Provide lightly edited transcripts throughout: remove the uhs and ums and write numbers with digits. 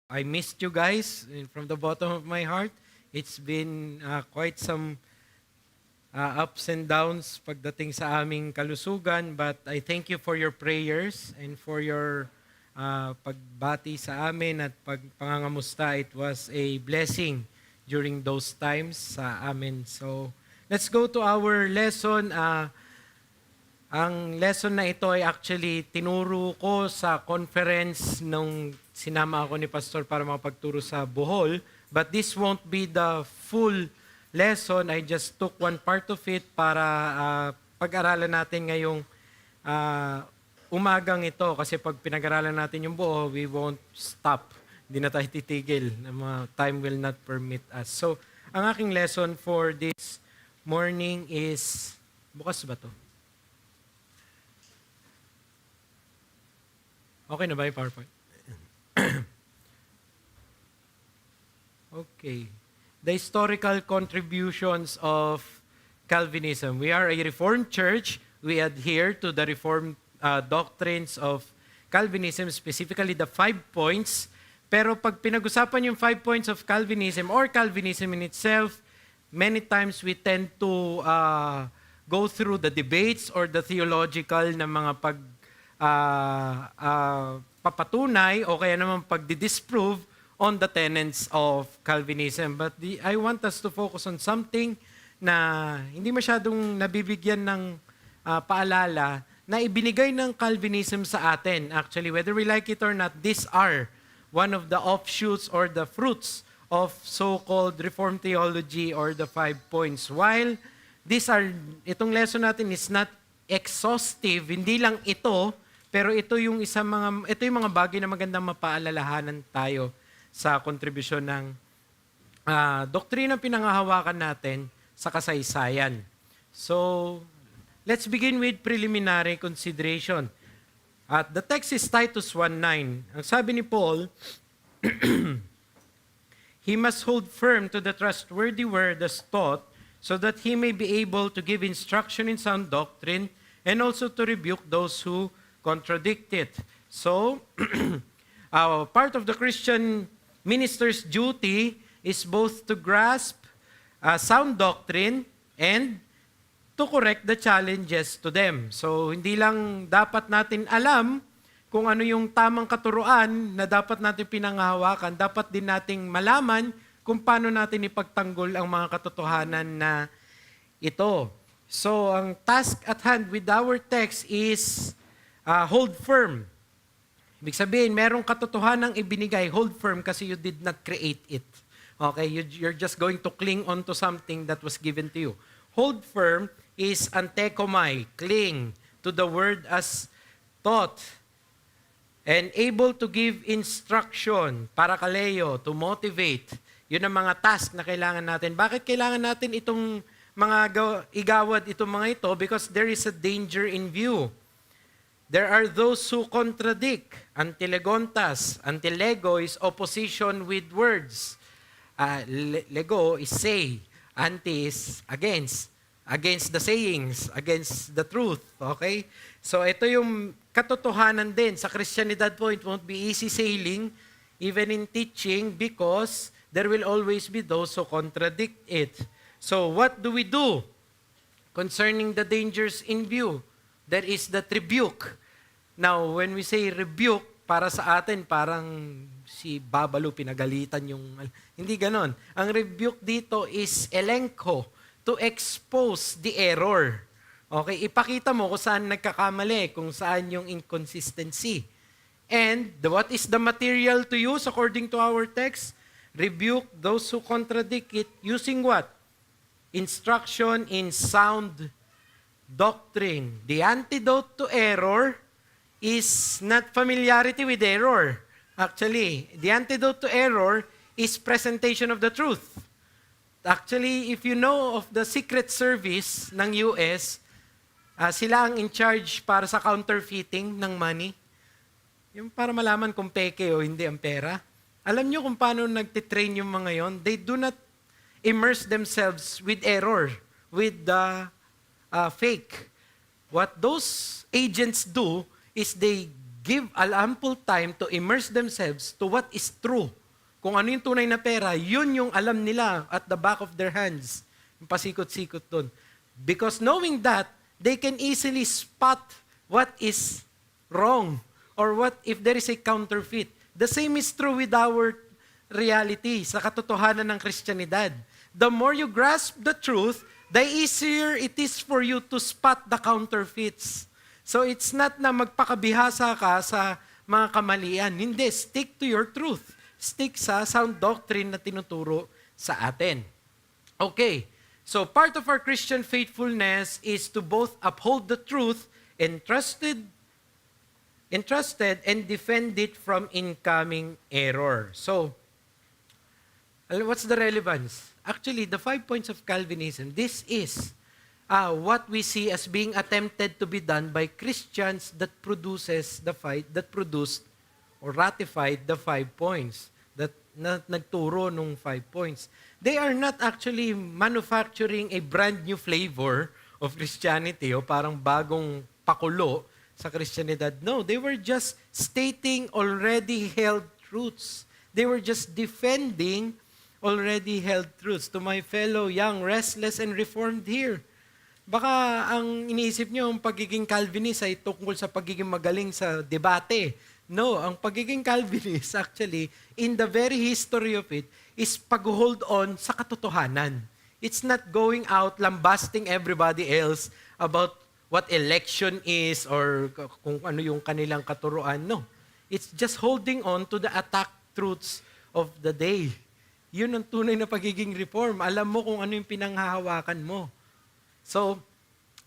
I missed you guys from the bottom of my heart. It's been quite some ups and downs pagdating sa aming kalusugan, but I thank you for your prayers and for your pagbati sa amin at pagpangangamusta. It was a blessing during those times sa amin. So, let's go to our lesson. Ang lesson na ito ay actually tinuro ko sa conference nung sinama ako ni Pastor para makapagturo sa Bohol. But this won't be the full lesson. I just took one part of it para pag-aralan natin ngayong umagang ito. Kasi pag pinag-aralan natin yung buo, we won't stop. Hindi na tayo titigil. Time will not permit us. So, ang aking lesson for this morning is, bukas ba to? Okay na ba yung PowerPoint? Okay. The historical contributions of Calvinism. We are a Reformed church. We adhere to the Reformed doctrines of Calvinism, specifically the 5 points. Pero pag pinag-usapan yung 5 points of Calvinism or Calvinism in itself, many times we tend to go through the debates or the theological na mga papatunay o kaya naman pagdi-disprove on the tenets of Calvinism. But I want us to focus on something na hindi masyadong nabibigyan ng paalala na ibinigay ng Calvinism sa atin. Actually, whether we like it or not, these are one of the offshoots or the fruits of so-called Reformed theology or the 5 points. While itong lesson natin is not exhaustive, hindi lang ito, pero ito yung mga bagay na magandang mapaalalahanan tayo sa kontribusyon ng doktrina pinanghahawakan natin sa kasaysayan. So, let's begin with preliminary consideration. The text is Titus 1:9. Ang sabi ni Paul, he must hold firm to the trustworthy word as taught, so that he may be able to give instruction in sound doctrine and also to rebuke those who contradict it. So, part of the Christian minister's duty is both to grasp sound doctrine and to correct the challenges to them. So, hindi lang dapat natin alam kung ano yung tamang katuruan na dapat natin pinanghahawakan, dapat din nating malaman kung paano natin ipagtanggol ang mga katotohanan na ito. So, ang task at hand with our text is hold firm. Ibig sabihin, merong katotohanang ibinigay, hold firm kasi you did not create it. Okay, you're just going to cling on to something that was given to you. Hold firm is antekomai, cling to the word as taught. And able to give instruction, parakaleo, to motivate. Yun ang mga task na kailangan natin. Bakit kailangan natin itong mga igawad itong mga ito? Because there is a danger in view. There are those who contradict. Antilegontas. Antilego is opposition with words. Lego is say. Anti is against. Against the sayings. Against the truth. Okay? So ito yung katotohanan din. Sa Christianidad po, it won't be easy sailing, even in teaching, because there will always be those who contradict it. So what do we do concerning the dangers in view? There is the rebuke. Now, when we say rebuke, para sa atin, parang si Babalo pinagalitan yung... Hindi ganon. Ang rebuke dito is elenco, to expose the error. Okay, ipakita mo kung saan nagkakamali, kung saan yung inconsistency. And what is the material to use according to our text? Rebuke those who contradict it using what? Instruction in sound doctrine. The antidote to error is not familiarity with error. Actually, the antidote to error is presentation of the truth. Actually, if you know of the Secret Service ng US, sila ang in charge para sa counterfeiting ng money. Yung para malaman kung peke o hindi ang pera. Alam nyo kung paano nagtitrain yung mga yon? They do not immerse themselves with error, with the fake. What those agents do is they give ample time to immerse themselves to what is true. Kung ano yung tunay na pera, yun yung alam nila at the back of their hands. Yung pasikot-sikot doon. Because knowing that, they can easily spot what is wrong or what if there is a counterfeit. The same is true with our reality sa katotohanan ng Kristyanidad. The more you grasp the truth, the easier it is for you to spot the counterfeits. So it's not na magpakabihasa ka sa mga kamalian. Hindi, stick to your truth. Stick sa sound doctrine na tinuturo sa atin. Okay, so part of our Christian faithfulness is to both uphold the truth entrusted and defend it from incoming error. So, what's the relevance? Actually, the 5 points of Calvinism, this is what we see as being attempted to be done by Christians that produced or ratified the 5 points, that nagturo nung 5 points. They are not actually manufacturing a brand new flavor of Christianity o parang bagong pakulo sa Christianidad. No, they were just stating already held truths. They were just defending already held truths. To my fellow young, restless, and reformed here, baka ang iniisip nyo, ang pagiging Calvinist ay tungkol sa pagiging magaling sa debate. No, ang pagiging Calvinist actually, in the very history of it, is pag-hold on sa katotohanan. It's not going out lambasting everybody else about what election is or kung ano yung kanilang katuruan. No, it's just holding on to the attacked truths of the day. Yun ang tunay na pagiging reform. Alam mo kung ano yung pinanghahawakan mo. So,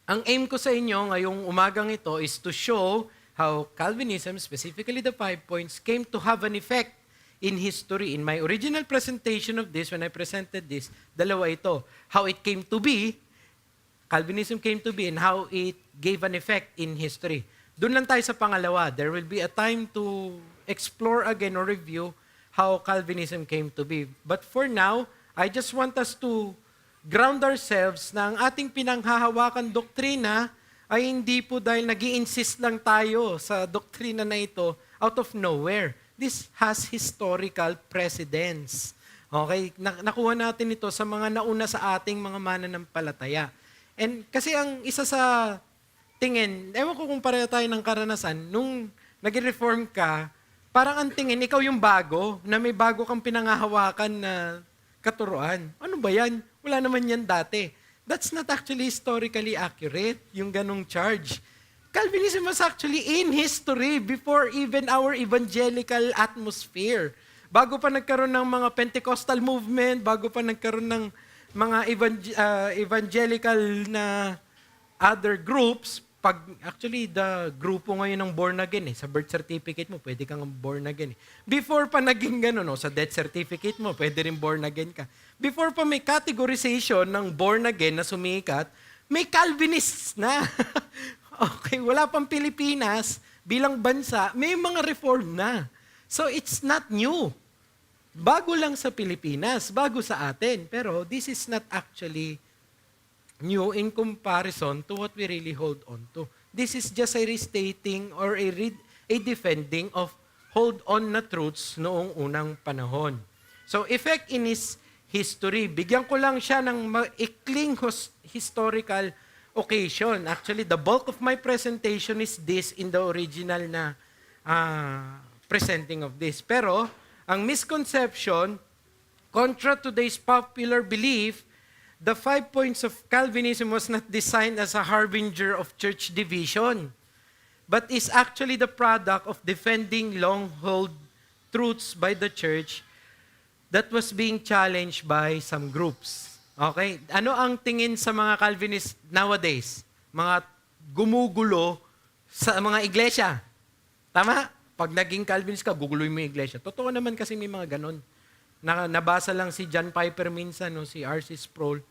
ang aim ko sa inyo ngayong umagang ito is to show how Calvinism, specifically the 5 points, came to have an effect in history. In my original presentation of this, when I presented this, dalawa ito. How it came to be, Calvinism came to be, and how it gave an effect in history. Doon lang tayo sa pangalawa. There will be a time to explore again or review how Calvinism came to be. But for now, I just want us to ground ourselves na ang ating pinanghahawakan doktrina ay hindi po dahil nag-i-insist lang tayo sa doktrina na ito out of nowhere. This has historical precedence. Okay? Nakuha natin ito sa mga nauna sa ating mga mananampalataya. And kasi ang isa sa tingin, ewan ko kung pareho tayo ng karanasan, nung nag-reform ka, parang ang tingin, ikaw yung bago, na may bago kang pinangahawakan na katuruan. Ano ba yan? Wala naman yan dati. That's not actually historically accurate, yung ganong charge. Calvinism was actually in history before even our evangelical atmosphere. Bago pa nagkaroon ng mga Pentecostal movement, bago pa nagkaroon ng mga evangelical na other groups, actually, the grupo ngayon ng born again, sa birth certificate mo, pwede kang born again. Before pa naging gano'n, sa death certificate mo, pwede rin born again ka. Before pa may categorization ng born again na sumikat, may Calvinists na. Okay, wala pang Pilipinas, bilang bansa, may mga reform na. So it's not new. Bago lang sa Pilipinas, bago sa atin. Pero this is not actually new in comparison to what we really hold on to. This is just a restating or a defending of hold on na truths noong unang panahon. So effect in his history, bigyan ko lang siya ng maikling historical occasion. Actually, the bulk of my presentation is this in the original na presenting of this. Pero, ang misconception, contra to today's popular belief, the 5 points of Calvinism was not designed as a harbinger of church division, but is actually the product of defending long-held truths by the church that was being challenged by some groups. Okay? Ano ang tingin sa mga Calvinists nowadays? Mga gumugulo sa mga iglesia. Tama? Pag naging Calvinist ka, guguloy mo yung iglesia. Totoo naman kasi may mga ganon. Nabasa lang si John Piper minsan, si R.C. Sproul,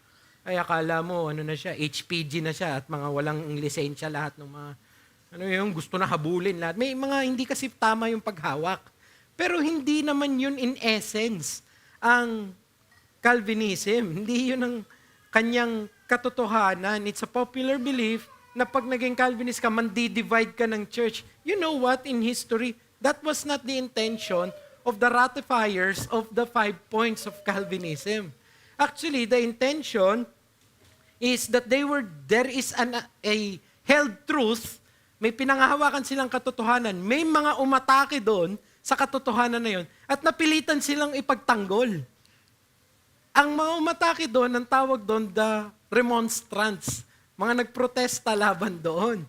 ay akala mo, na siya, HPG na siya, at mga walang lisensya lahat ng mga, yung gusto na habulin lahat. May mga hindi kasi tama yung paghawak. Pero hindi naman yun in essence ang Calvinism. Hindi yun ang kanyang katotohanan. It's a popular belief na pag naging Calvinist ka, mandi-divide ka ng church. You know what? In history, that was not the intention of the ratifiers of the 5 points of Calvinism. Actually, the intention is that there is a held truth, may pinanghahawakan silang katotohanan, may mga umatake doon sa katotohanan na yon, at napilitan silang ipagtanggol. Ang mga umatake doon, ang tawag doon, the remonstrants, mga nagprotesta laban doon.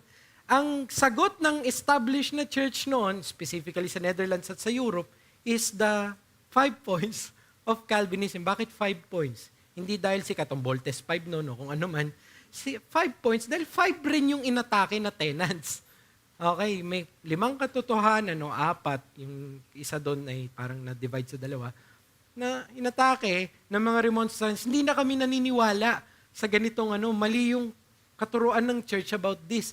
Ang sagot ng established na church noon, specifically sa Netherlands at sa Europe, is the 5 points of Calvinism. Bakit 5 points? Hindi dahil si Voltes 5 no, kung ano man. 5 points, dahil 5 rin yung inatake na tenants. Okay, may 5 katotohanan, 4, yung isa doon ay parang na-divide sa 2, na inatake ng mga remonstrants. Hindi na kami naniniwala sa ganitong mali yung katuruan ng church about this.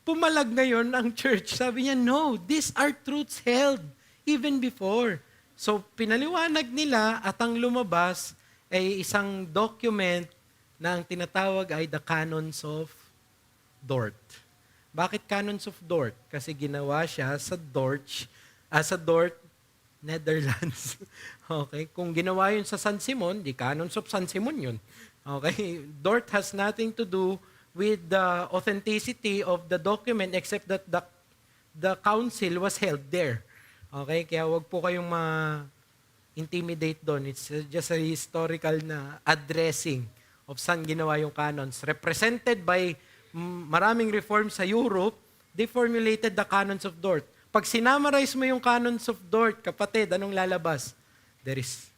Pumalag ngayon ang church. Sabi niya, no, these are truths held even before. So, pinaliwanag nila at ang lumabas ay isang document na ang tinatawag ay the Canons of Dort. Bakit Canons of Dort? Kasi ginawa siya sa Dort, Netherlands. Okay? Kung ginawa yun sa San Simon, di Canons of San Simon yun. Okay? Dort has nothing to do with the authenticity of the document except that the council was held there. Okay? Kaya wag po kayong ma-intimidate doon. It's just a historical na addressing of saan ginawa yung canons. Represented by maraming reforms sa Europe, they formulated the Canons of Dort. Pag sinamarize mo yung Canons of Dort, kapatid, anong lalabas? There is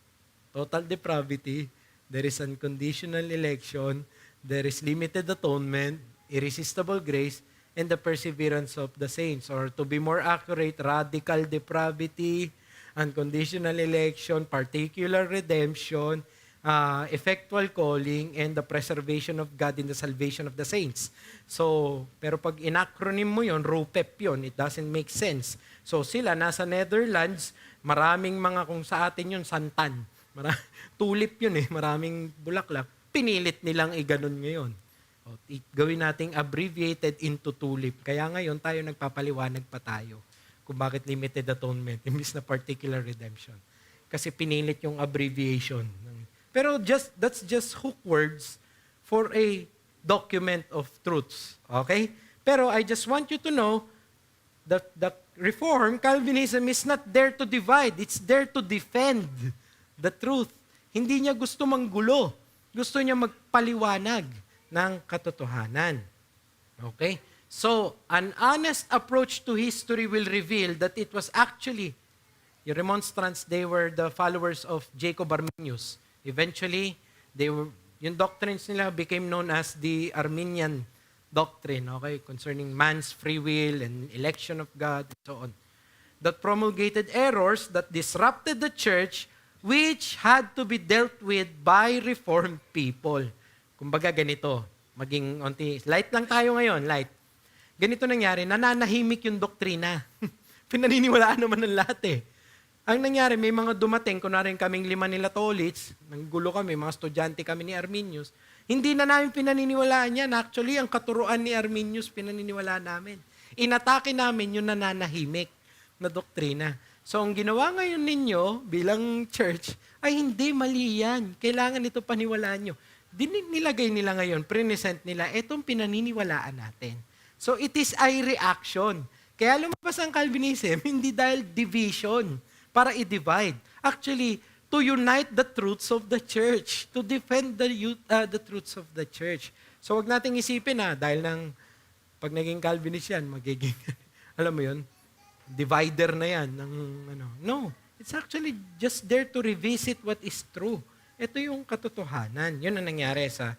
total depravity, there is unconditional election, there is limited atonement, irresistible grace, and the perseverance of the saints. Or to be more accurate, radical depravity, unconditional election, particular redemption, effectual calling, and the preservation of God in the salvation of the saints. So, pero pag inacronym mo yon, RUPEP yon, it doesn't make sense. So sila, nasa Netherlands, maraming mga, kung sa atin yun, santan. Tulip yun maraming bulaklak. Pinilit nilang iganon ngayon. Gawin nating abbreviated into tulip. Kaya ngayon tayo nagpapaliwanag pa tayo kung bakit limited atonement, imbis na particular redemption. Kasi pinilit yung abbreviation. Pero that's just hook words for a document of truths. Okay? Pero I just want you to know that the Reform, Calvinism, is not there to divide. It's there to defend the truth. Hindi niya gusto manggulo. Gusto niya magpaliwanag ng katotohanan. Okay? So, an honest approach to history will reveal that it was actually, yung remonstrants, they were the followers of Jacob Arminius. Eventually, yung doctrines nila became known as the Arminian doctrine, okay, concerning man's free will and election of God and so on. That promulgated errors that disrupted the church, which had to be dealt with by Reformed people. Kumbaga ganito, maging light lang tayo ngayon, light. Ganito nangyari, nananahimik yung doktrina. Pinaniniwalaan naman ng lahat Ang nangyari, may mga dumating, kunwari kaming 5 nila Tolits, nanggulo kami, mga estudyante kami ni Arminius, hindi na namin pinaniniwalaan yan. Actually, ang katuruan ni Arminius, pinaniniwalaan namin. Inatake namin yung nananahimik na doktrina. So, ang ginawa ngayon ninyo bilang church, ay hindi, mali yan. Kailangan ito paniwalaan nyo. Nilagay nila ngayon, present nila, etong pinaniniwalaan natin. So, it is a reaction. Kaya lumabas ang Calvinism, hindi dahil division, para i-divide. Actually, to unite the truths of the church, to defend the truths of the church. So, wag nating isipin dahil pag naging Calvinist yan, magiging, alam mo yun, divider na yan. No, it's actually just there to revisit what is true. Ito yung katotohanan. Yun ang nangyari sa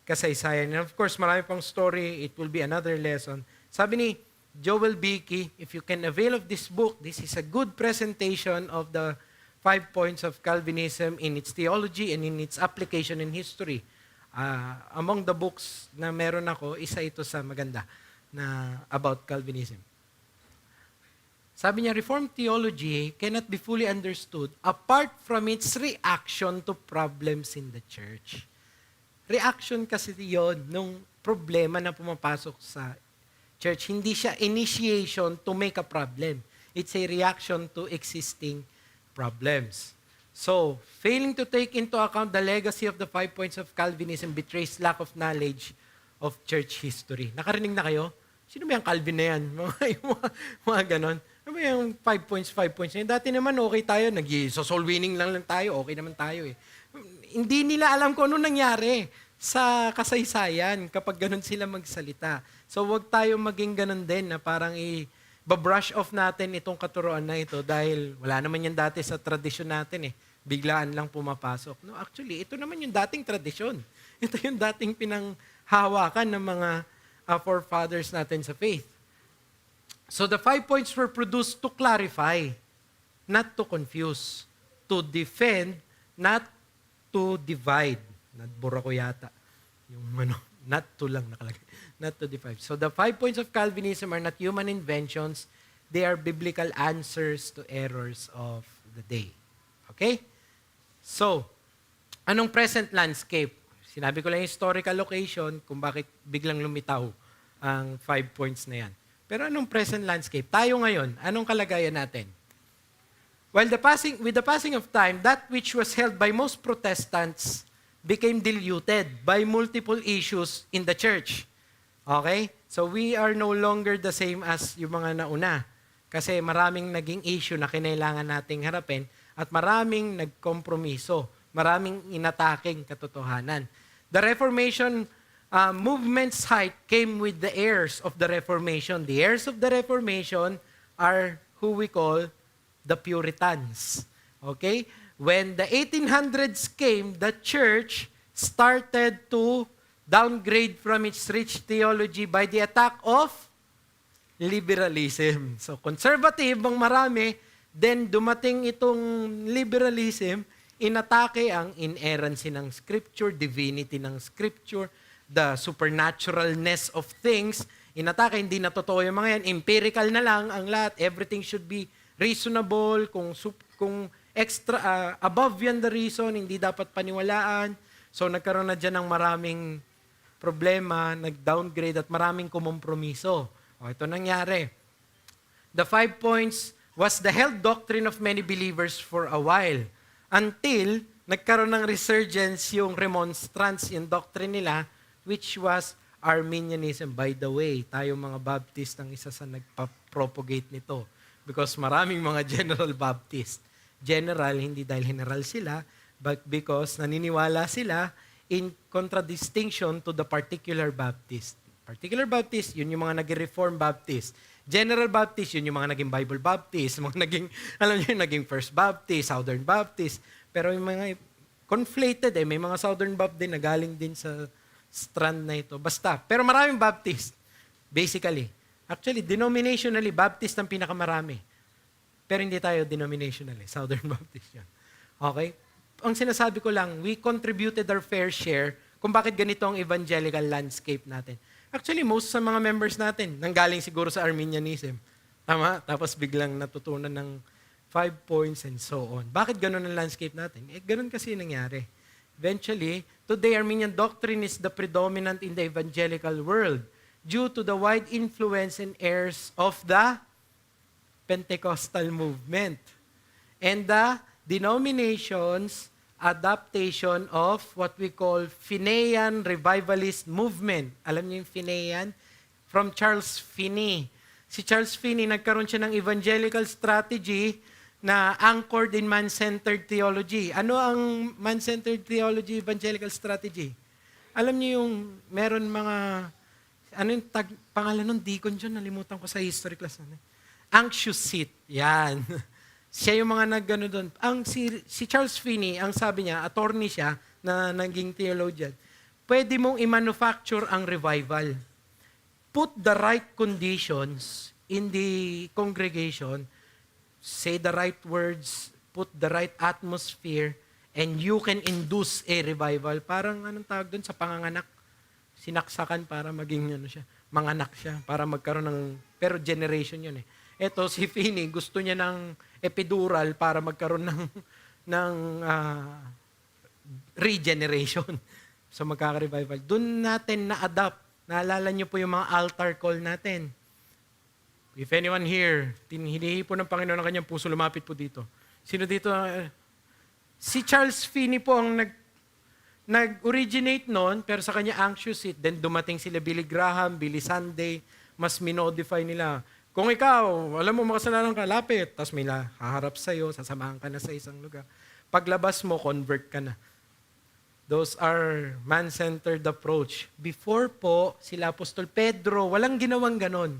kasaysayan. And of course, marami pang story. It will be another lesson. Sabi ni Joel Beeke, if you can avail of this book, this is a good presentation of the 5 points of Calvinism in its theology and in its application in history. Among the books na meron ako, isa ito sa maganda na about Calvinism. Sabi niya, Reformed theology cannot be fully understood apart from its reaction to problems in the church. reaction kasi yon nung problema na pumapasok sa church. Hindi siya initiation to make a problem. It's a reaction to existing problems. So, failing to take into account the legacy of the 5 points of Calvinism betrays lack of knowledge of church history. Nakarinig na kayo? Sino ba yung Calvin na yan? Mga ganon. Ano ba yung 5 points na yan? Dati naman okay tayo, nag-soul winning lang tayo, okay naman tayo eh. Hindi nila alam kung ano nangyari sa kasaysayan kapag ganon sila magsalita. So wag tayo maging ganon din na parang i-brush off natin itong katuruan na ito dahil wala naman yan dati sa tradisyon natin eh. Biglaan lang pumapasok. No, actually, ito naman yung dating tradisyon. Ito yung dating pinanghawakan ng mga forefathers natin sa faith. So the 5 points were produced to clarify, not to confuse, to defend, not to divide. Nabura ko yata. Yung not to lang nakalagay. Not to divide. So the 5 points of Calvinism are not human inventions. They are biblical answers to errors of the day. Okay? So, anong present landscape? Sinabi ko lang yung historical location kung bakit biglang lumitaw ang 5 points na yan. Pero anong present landscape? Tayo ngayon, anong kalagayan natin? With the passing of time, that which was held by most Protestants became diluted by multiple issues in the church. Okay? So we are no longer the same as yung mga nauna. Kasi maraming naging issue na kinailangan nating harapin at maraming nagkompromiso, maraming inataking katotohanan. The Reformation movement's height came with the heirs of the Reformation. The heirs of the Reformation are who we call the Puritans. Okay? When the 1800s came, the church started to downgrade from its rich theology by the attack of liberalism. So conservative ang marami, then dumating itong liberalism, inatake ang inerrancy ng Scripture, divinity ng Scripture, the supernaturalness of things. Inatake, hindi na totoo yung mga yan. Empirical na lang ang lahat. Everything should be reasonable. Kung extra, above yan the reason, hindi dapat paniwalaan. So nagkaroon na dyan ng maraming problema, nag-downgrade at maraming kumompromiso. O ito nangyari. The 5 points was the held doctrine of many believers for a while until nagkaroon ng resurgence yung remonstrance, yung doctrine nila, which was Arminianism. By the way, tayo mga Baptist ang isa sa nagpa-propagate nito because maraming mga General Baptist. General, hindi dahil general sila, but because naniniwala sila in contradistinction to the particular Baptist. Particular Baptist, yun yung mga nag-Reform Baptist. General Baptist, yun yung mga naging Bible Baptist, mga naging, alam niyo, naging First Baptist, Southern Baptist. Pero yung mga conflated may mga Southern Baptist na galing din sa strand na ito. Basta, pero maraming Baptist, basically. Actually, denominationally, Baptist ang pinakamarami. Pero hindi tayo denominationally, Southern Baptist yan. Okay? Ang sinasabi ko lang, we contributed our fair share kung bakit ganito ang evangelical landscape natin. Actually, most sa mga members natin, nanggaling siguro sa Arminianism. Tama? Tapos biglang natutunan ng 5 points and so on. Bakit ganun ang landscape natin? Ganun kasi nangyari. Eventually, today Arminian doctrine is the predominant in the evangelical world due to the wide influence and heirs of the Pentecostal movement and the denominations adaptation of what we call Finney revivalist movement. Alam niyo yung Finney? From Charles Finney. Si Charles Finney, nagkaroon siya ng evangelical strategy na anchored in man-centered theology. Ano ang man-centered theology evangelical strategy? Alam niyo yung meron mga, ano yung pangalan ng deacon dyan? Nalimutan ko sa history class. Anxious seat. Yan. Siya yung mga nag-ano doon. Si Charles Finney, ang sabi niya, attorney siya na naging theologian, pwede mong i-manufacture ang revival. Put the right conditions in the congregation, say the right words, put the right atmosphere, and you can induce a revival. Parang anong tawag doon sa panganganak? Sinaksakan para maging ano siya, manganak siya, para magkaroon ng, pero generation yun eh. Eto, si Finney, gusto niya ng epidural para magkaroon ng regeneration. sa magkaka-revival, doon natin na-adapt. Naalala niyo po yung mga altar call natin. If anyone here, hinihingi po ng Panginoon ang kanyang puso, lumapit po dito. Sino dito? Si Charles Finney po ang nag-originate noon, pero sa kanya anxious it. Then dumating sila Billy Graham, Billy Sunday, mas minodify nila. Kung ikaw, alam mo makasalanan ka, lapit. Tapos may haharap sa'yo, sasamahan ka na sa isang lugar. Paglabas mo, convert ka na. Those are man-centered approach. Before po, sila Apostol Pedro, walang ginawang ganon.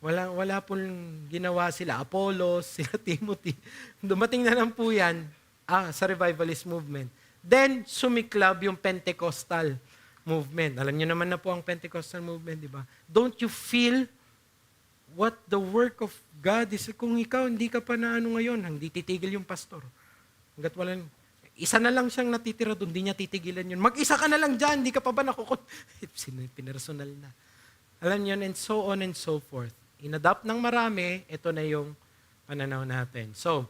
Wala pong ginawa sila. Apollos, sila Timothy. Dumating na lang po yan sa revivalist movement. Then, sumiklab yung Pentecostal movement. Alam niyo naman na po ang Pentecostal movement, di ba? Don't you feel what the work of God is? Kung ikaw, hindi ka pa na ngayon, hindi titigil yung pastor. Hanggat walang, isa na lang siyang natitira doon, hindi niya titigilan yun. Mag-isa ka na lang dyan, hindi ka pa ba pinersonal na. Alam niyo, and so on and so forth. Inadapt ng marami, ito na yung pananaw natin. So,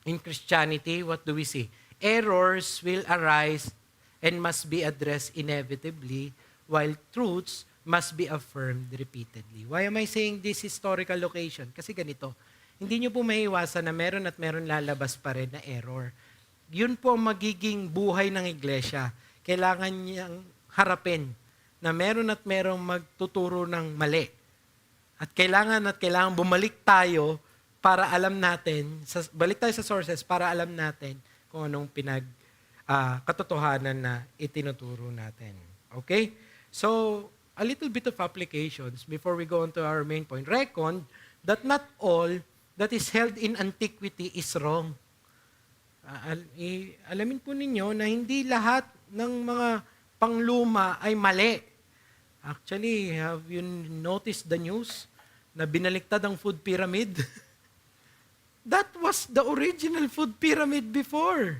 in Christianity, what do we see? Errors will arise and must be addressed inevitably, while truths must be affirmed repeatedly. Why am I saying this historical location? Kasi ganito, hindi nyo po maiiwasan na meron at meron lalabas pa rin na error. Yun po ang magiging buhay ng iglesia. Kailangan niyang harapin na meron at merong magtuturo ng mali. At kailangan bumalik tayo para alam natin, balik tayo sa sources para alam natin kung anong katotohanan na itinuturo natin. Okay? So, a little bit of applications before we go on to our main point. Reckon that not all that is held in antiquity is wrong. Alamin po ninyo na hindi lahat ng mga pangluma ay mali. Actually, have you noticed the news na binaliktad ang food pyramid? That was the original food pyramid before.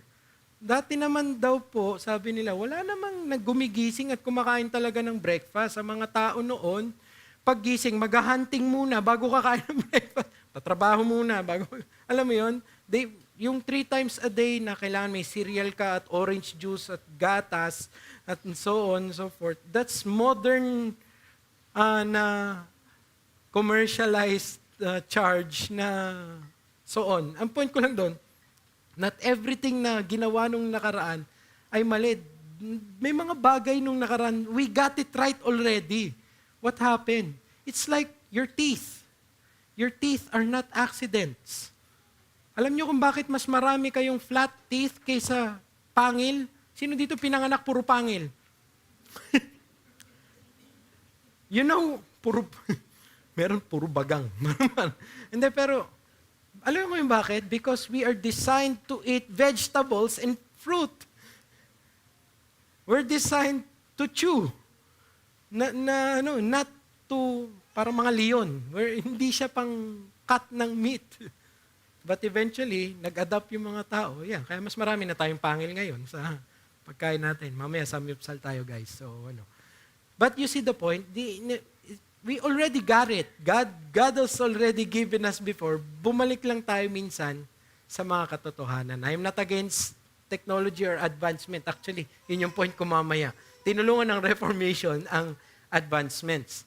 Dati naman daw po, sabi nila, wala namang naggumigising at kumakain talaga ng breakfast. Ang mga tao noon, paggising, mag-hunting muna bago kakain ng breakfast. Tatrabaho muna bago. Alam mo yun? Yung 3 times a day na kailangan may cereal ka at orange juice at gatas at so on and so forth. That's modern na commercialized charge na so on. Ang point ko lang doon, not everything na ginawa nung nakaraan ay mali. May mga bagay nung nakaraan, we got it right already. What happened? It's like your teeth. Your teeth are not accidents. Alam niyo kung bakit mas marami kayong flat teeth kaysa pangil? Sino dito pinanganak puro pangil? You know, meron puro bagang. Hindi, pero alam mo yung bakit? Because we are designed to eat vegetables and fruit. We're designed to chew. Not to, para mga leon. Hindi siya pang cut ng meat. But eventually, nag-adapt yung mga tao. Yeah, kaya mas marami na tayong pangil ngayon sa pagkain natin. Mamaya, samyupsal tayo, guys. So, But you see the point? We already got it. God has already given us before. Bumalik lang tayo minsan sa mga katotohanan. I'm not against technology or advancement. Actually, yun yung point ko mamaya. Tinulungan ng Reformation ang advancements.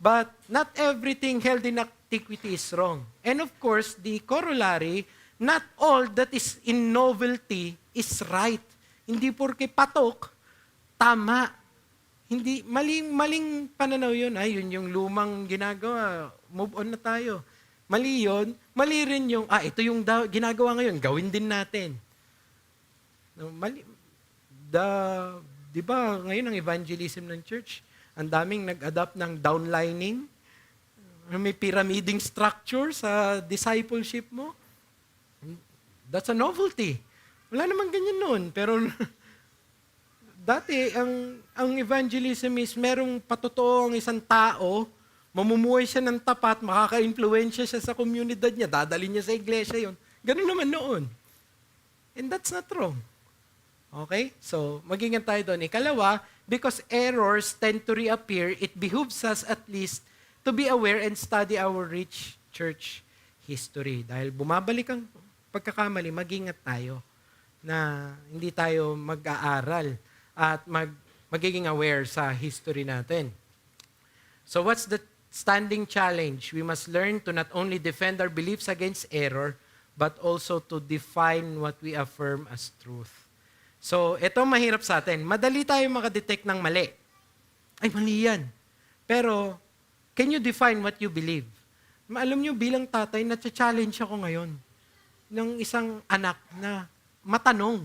But not everything held in antiquity is wrong. And of course, the corollary, not all that is in novelty is right. Hindi porke patok, tama. Hindi, maling pananaw yun. Yun yung lumang ginagawa. Move on na tayo. Mali yun. Mali rin yung, ito yung ginagawa ngayon, gawin din natin. Mali. Di ba, ngayon ang evangelism ng church, ang daming nag-adapt ng downlining, may pyramiding structure sa discipleship mo. That's a novelty. Wala namang ganyan noon. Pero dati, ang evangelism is merong patotoo ang isang tao, mamumuhay siya ng tapat, makaka-influensya siya sa komunidad niya, dadalhin niya sa iglesia yon. Ganun naman noon. And that's not wrong. Okay? So, mag-ingat tayo doon. Ikalawa, because errors tend to reappear, it behooves us at least to be aware and study our rich church history. Dahil bumabalik ang pagkakamali, mag-ingat tayo na hindi tayo mag-aaral at magiging aware sa history natin. So what's the standing challenge? We must learn to not only defend our beliefs against error, but also to define what we affirm as truth. So ito mahirap sa atin. Madali tayo makadetect ng mali. Ay, mali yan. Pero, can you define what you believe? Alam nyo, bilang tatay, na-challenge ako ngayon ng isang anak na matanong.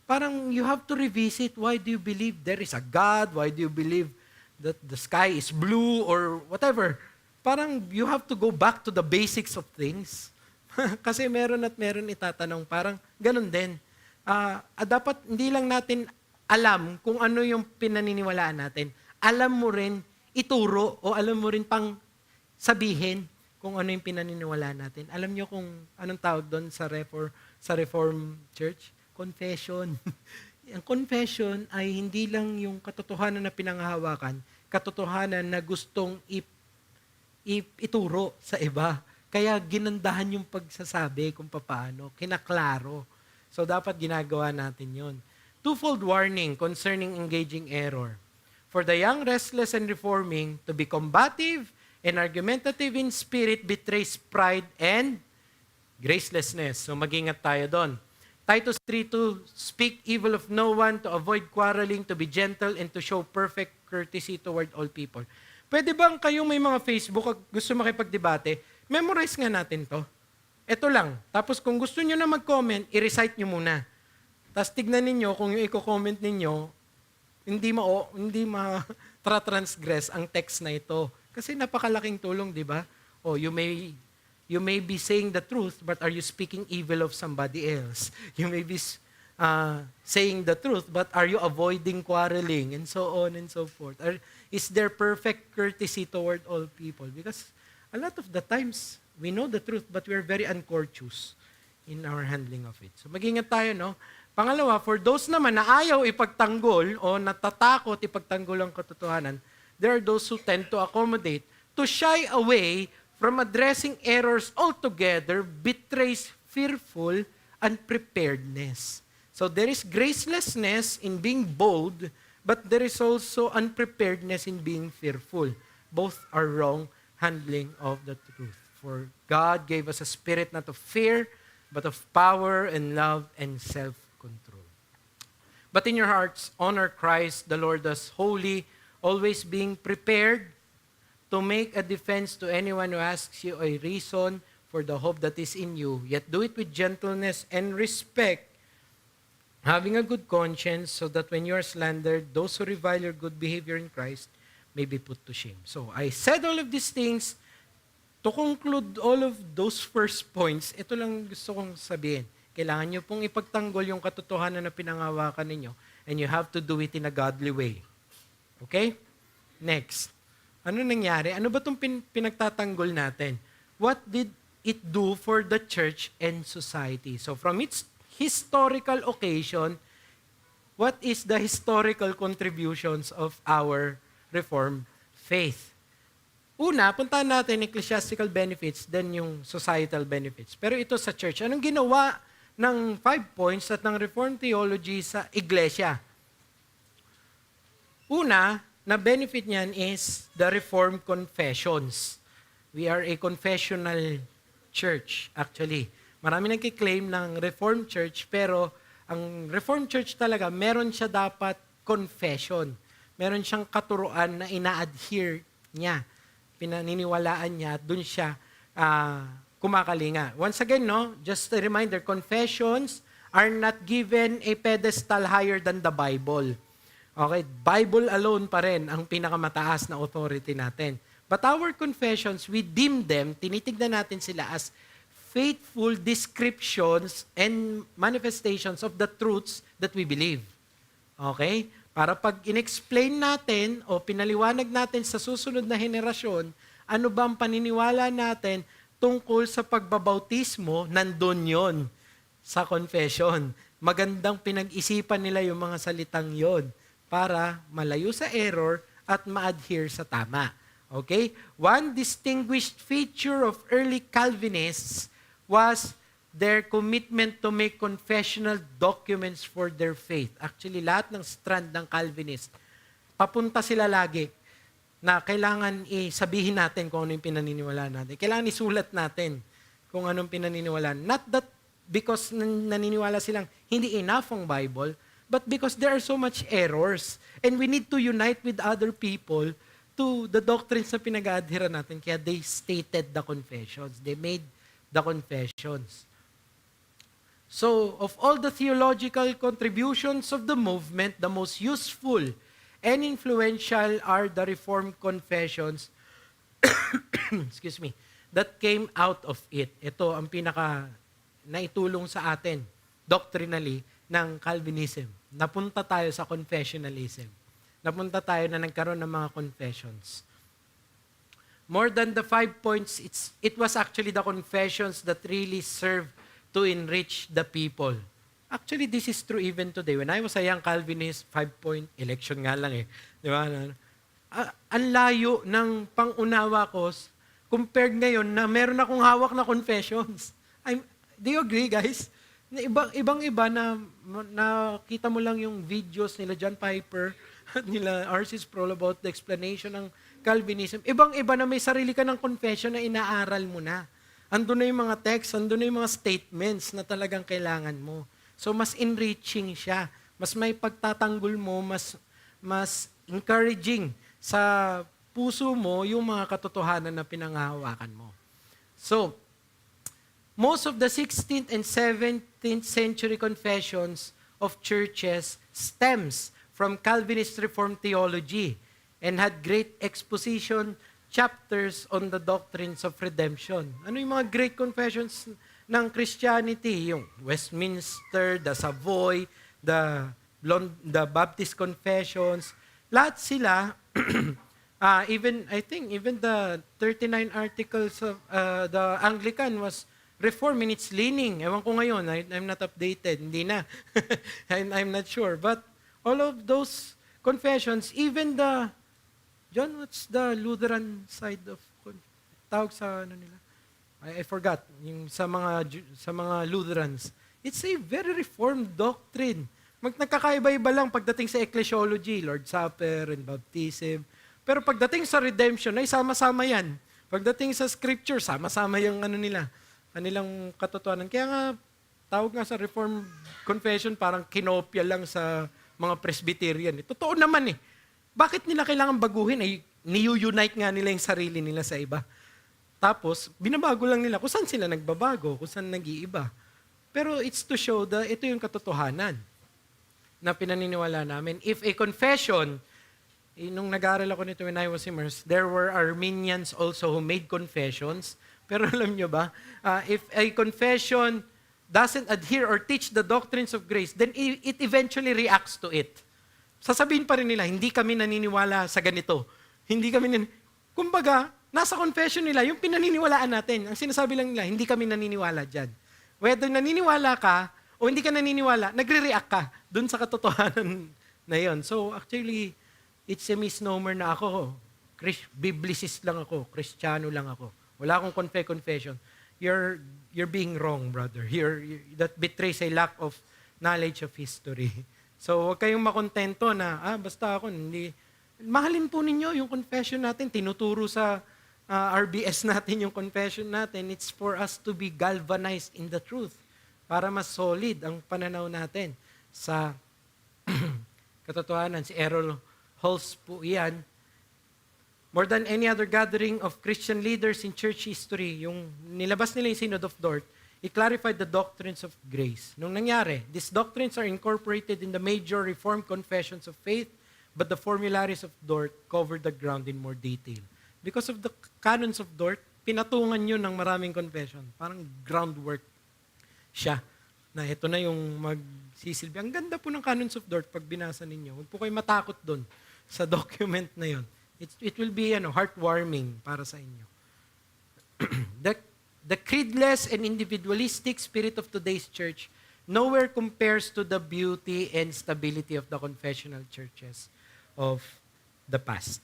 Parang you have to revisit, why do you believe there is a God? Why do you believe that the sky is blue or whatever? Parang you have to go back to the basics of things. Kasi meron at meron itatanong, parang ganun din. Dapat hindi lang natin alam kung ano yung pinaniniwalaan natin. Alam mo rin ituro o alam mo rin pang sabihin kung ano yung pinaniniwalaan natin. Alam nyo kung anong tawag doon sa Reform Church? Confession. Ang confession ay hindi lang yung katotohanan na pinanghahawakan, katotohanan na gustong ituro sa iba. Kaya ginandahan yung pagsasabi kung paano, kinaklaro. So dapat ginagawa natin yon. Twofold warning concerning engaging error. For the young, restless, and reforming, to be combative and argumentative in spirit betrays pride and gracelessness. So mag-ingat tayo doon. Titus 3:2, speak evil of no one, to avoid quarreling, to be gentle, and to show perfect courtesy toward all people. Pwede bang kayong may mga Facebook at gusto makipagdebate, memorize nga natin to. Ito lang. Tapos kung gusto nyo na mag-comment, i-recite nyo muna. Tapos tignan ninyo kung yung i-comment ninyo, hindi ma-transgress ang text na ito. Kasi napakalaking tulong, di ba? Oh, you may be saying the truth, but are you speaking evil of somebody else? You may be saying the truth, but are you avoiding quarreling? And so on and so forth. Is there perfect courtesy toward all people? Because a lot of the times, we know the truth, but we're very uncourteous in our handling of it. So mag-ingat tayo, no? Pangalawa, for those naman na ayaw ipagtanggol o natatakot ipagtanggol ang katotohanan, there are those who tend to accommodate. To shy away from addressing errors altogether betrays fearful unpreparedness. So there is gracelessness in being bold, but there is also unpreparedness in being fearful. Both are wrong handling of the truth. For God gave us a spirit not of fear, but of power and love and self-control. But in your hearts, honor Christ, the Lord as holy, always being prepared to make a defense to anyone who asks you a reason for the hope that is in you. Yet do it with gentleness and respect, having a good conscience, so that when you are slandered, those who revile your good behavior in Christ may be put to shame. So I said all of these things. To conclude all of those first points, ito lang gusto kong sabihin. Kailangan nyo pong ipagtanggol yung katotohanan na pinangahawakan ninyo, and you have to do it in a godly way. Okay? Next. Ano nangyari? Ano ba itong pinagtatanggol natin? What did it do for the church and society? So from its historical occasion, what is the historical contributions of our Reformed faith? Una, puntahan natin ecclesiastical benefits, then yung societal benefits. Pero ito sa church, anong ginawa ng 5 points at ng Reformed theology sa iglesia? Una, na benefit niyan is the Reformed confessions. We are a confessional church, actually. Marami nagkiklaim ng Reformed church, pero ang Reformed church talaga, meron siya dapat confession. Meron siyang katuruan na ina-adhere niya. Pinaniniwalaan niya, dun siya kumakalinga. Once again, no, just a reminder, confessions are not given a pedestal higher than the Bible. Okay, Bible alone pa rin ang pinakamataas na authority natin. But our confessions, we deem them, tinitignan natin sila as faithful descriptions and manifestations of the truths that we believe. Okay? Para pag in-explain natin o pinaliwanag natin sa susunod na henerasyon, ano ba ang paniniwala natin tungkol sa pagbabautismo, nandun yon sa confession. Magandang pinag-isipan nila yung mga salitang yon para malayo sa error at ma-adhere sa tama. Okay? One distinguished feature of early Calvinists was their commitment to make confessional documents for their faith. Actually, lahat ng strand ng Calvinist, papunta sila lagi na kailangan isabihin natin kung ano yung pinaniniwalaan natin. Kailangan isulat natin kung anong pinaniniwalaan. Not that because naniniwala silang hindi enough ang Bible, but because there are so much errors. And we need to unite with other people to the doctrines na pinag-aadhira natin. Kaya they stated the confessions. They made the confessions. So, of all the theological contributions of the movement, the most useful and influential are the Reformed confessions excuse me, that came out of it. Ito ang pinaka naitulong sa atin doctrinally ng Calvinism. Napunta tayo sa confessionalism. Napunta tayo na nagkaroon ng mga confessions. More than the 5 points, it was actually the confessions that really served to enrich the people. Actually, this is true even today. When I was a young Calvinist, 5-point election nga lang eh. Di ba? Ang layo ng pangunawa ko compared ngayon na meron akong hawak na confessions. Do you agree, guys? Ibang-iba na nakita mo lang yung videos nila John Piper at nila R.C. Sproul about the explanation ng Calvinism. Ibang-iba na may sarili ka ng confession na inaaral mo na. Andun na yung mga text, andun na yung mga statements na talagang kailangan mo. So, mas enriching siya. Mas may pagtatanggol mo, mas encouraging sa puso mo yung mga katotohanan na pinanghahawakan mo. So, most of the 16th and 17th century confessions of churches stems from Calvinist Reformed theology and had great exposition chapters on the doctrines of redemption. Ano yung mga great confessions ng Christianity? Yung Westminster, the Savoy, the Baptist Confessions. Lahat sila, even the 39 articles of the Anglican was reformed in its leaning. Ewan ko ngayon, I'm not updated. Hindi na. I'm not sure. But all of those confessions, even the John, what's the Lutheran side of tawag sa ano nila? I forgot. Yung sa mga Lutherans. It's a very reformed doctrine. Nagkakaiba-iba lang pagdating sa ecclesiology, Lord's Supper and baptism. Pero pagdating sa redemption, ay sama-sama yan. Pagdating sa scripture, sama-sama yung ano nila, kanilang katotohanan. Kaya nga, tawag nga sa Reformed Confession, parang kinopya lang sa mga Presbyterian. Totoo naman eh. Bakit nila kailangan baguhin? Ni-unite nga nila yung sarili nila sa iba. Tapos, binabago lang nila kung saan sila nagbabago, kung saan nag-iiba. Pero it's to show ito yung katotohanan na pinaniniwala namin. If a confession, nung nag-aaral ako nito when I was immersed, there were Arminians also who made confessions. Pero alam nyo ba, if a confession doesn't adhere or teach the doctrines of grace, then it eventually reacts to it. Sasabihin pa rin nila, hindi kami naniniwala sa ganito. Kumbaga, nasa confession nila, yung pinaniniwalaan natin. Ang sinasabi lang nila, hindi kami naniniwala dyan. Whether naniniwala ka o hindi ka naniniwala, nagre-react ka dun sa katotohanan na yon. So actually, it's a misnomer na ako. Biblicist lang ako, Kristiyano lang ako. Wala akong confession. You're being wrong, brother. That betrays a lack of knowledge of history. So, huwag kayong makontento na, basta ako, hindi. Mahalin po ninyo yung confession natin. Tinuturo sa RBS natin yung confession natin. It's for us to be galvanized in the truth para mas solid ang pananaw natin sa katotohanan. Si Errol Halls po yan. More than any other gathering of Christian leaders in church history, yung nilabas nila yung Synod of Dort, it clarified the doctrines of grace. Nung nangyari, these doctrines are incorporated in the major Reformed confessions of faith, but the formularies of Dort cover the ground in more detail. Because of the canons of Dort, pinatungan yun ng maraming confession. Parang groundwork siya. Na ito na yung magsisilbi. Ang ganda po ng canons of Dort pag binasa ninyo. Huwag po kayo matakot doon sa document na yun. It will be heartwarming para sa inyo. The creedless and individualistic spirit of today's church nowhere compares to the beauty and stability of the confessional churches of the past.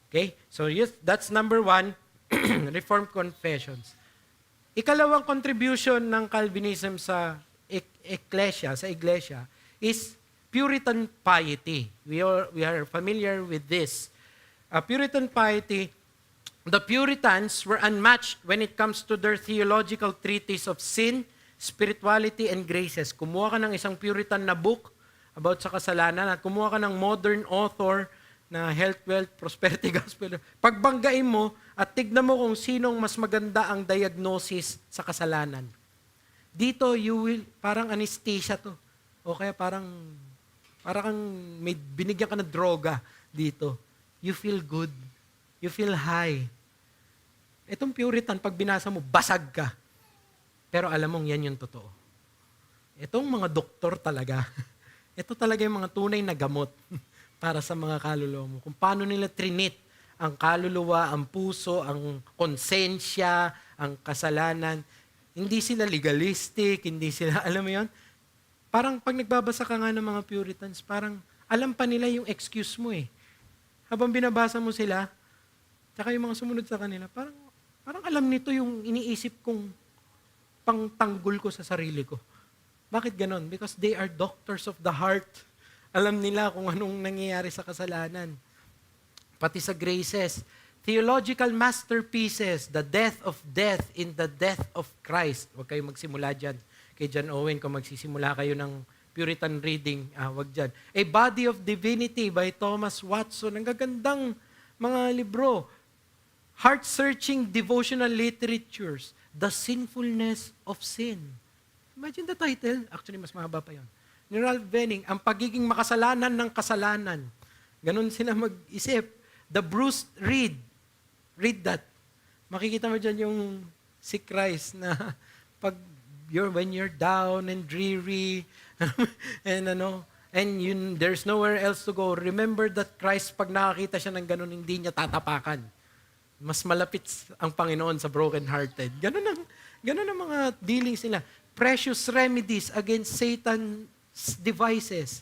Okay? So yes, that's number 1, Reformed confessions. Ikalawang contribution ng Calvinism sa iglesia, is Puritan piety. We are familiar with this. Puritan piety, the Puritans were unmatched when it comes to their theological treatise of sin, spirituality, and graces. Kumuha ka ng isang Puritan na book about sa kasalanan at kumuha ka ng modern author na health, wealth, prosperity gospel. Pagbanggain mo at tignan mo kung sinong mas maganda ang diagnosis sa kasalanan. Dito, parang anesthesia to. O kaya parang may binigyan ka na droga dito. You feel good. You feel high. Itong Puritan, pag binasa mo, basag ka. Pero alam mong yan yung totoo. Itong mga doktor talaga, ito talaga yung mga tunay na gamot para sa mga kaluluwa mo. Kung paano nila trinit ang kaluluwa, ang puso, ang konsensya, ang kasalanan. Hindi sila legalistic, hindi sila, alam mo yun? Parang pag nagbabasa ka nga ng mga Puritans, parang alam pa nila yung excuse mo eh. Habang binabasa mo sila, tsaka yung mga sumunod sa kanila, parang alam nito yung iniisip kong pangtanggol ko sa sarili ko. Bakit ganon? Because they are doctors of the heart. Alam nila kung anong nangyayari sa kasalanan. Pati sa graces. Theological masterpieces, the death of death in the death of Christ. Huwag kayong magsimula dyan. Kay John Owen, kung magsisimula kayo ng Puritan reading, huwag dyan. A Body of Divinity by Thomas Watson. Ang gagandang mga libro. Heart-searching devotional literatures. The Sinfulness of Sin. Imagine the title. Actually, mas mahaba pa yun. Ni Ralph Benning, ang pagiging makasalanan ng kasalanan. Ganon sila mag-isip. The Bruce Reed. Read that. Makikita mo dyan yung si Christ na when you're down and dreary and there's nowhere else to go, remember that Christ, pag nakakita siya ng ganon, hindi niya tatapakan. Mas malapit ang Panginoon sa broken-hearted. Ganon ang mga dealings nila. Precious remedies against Satan's devices.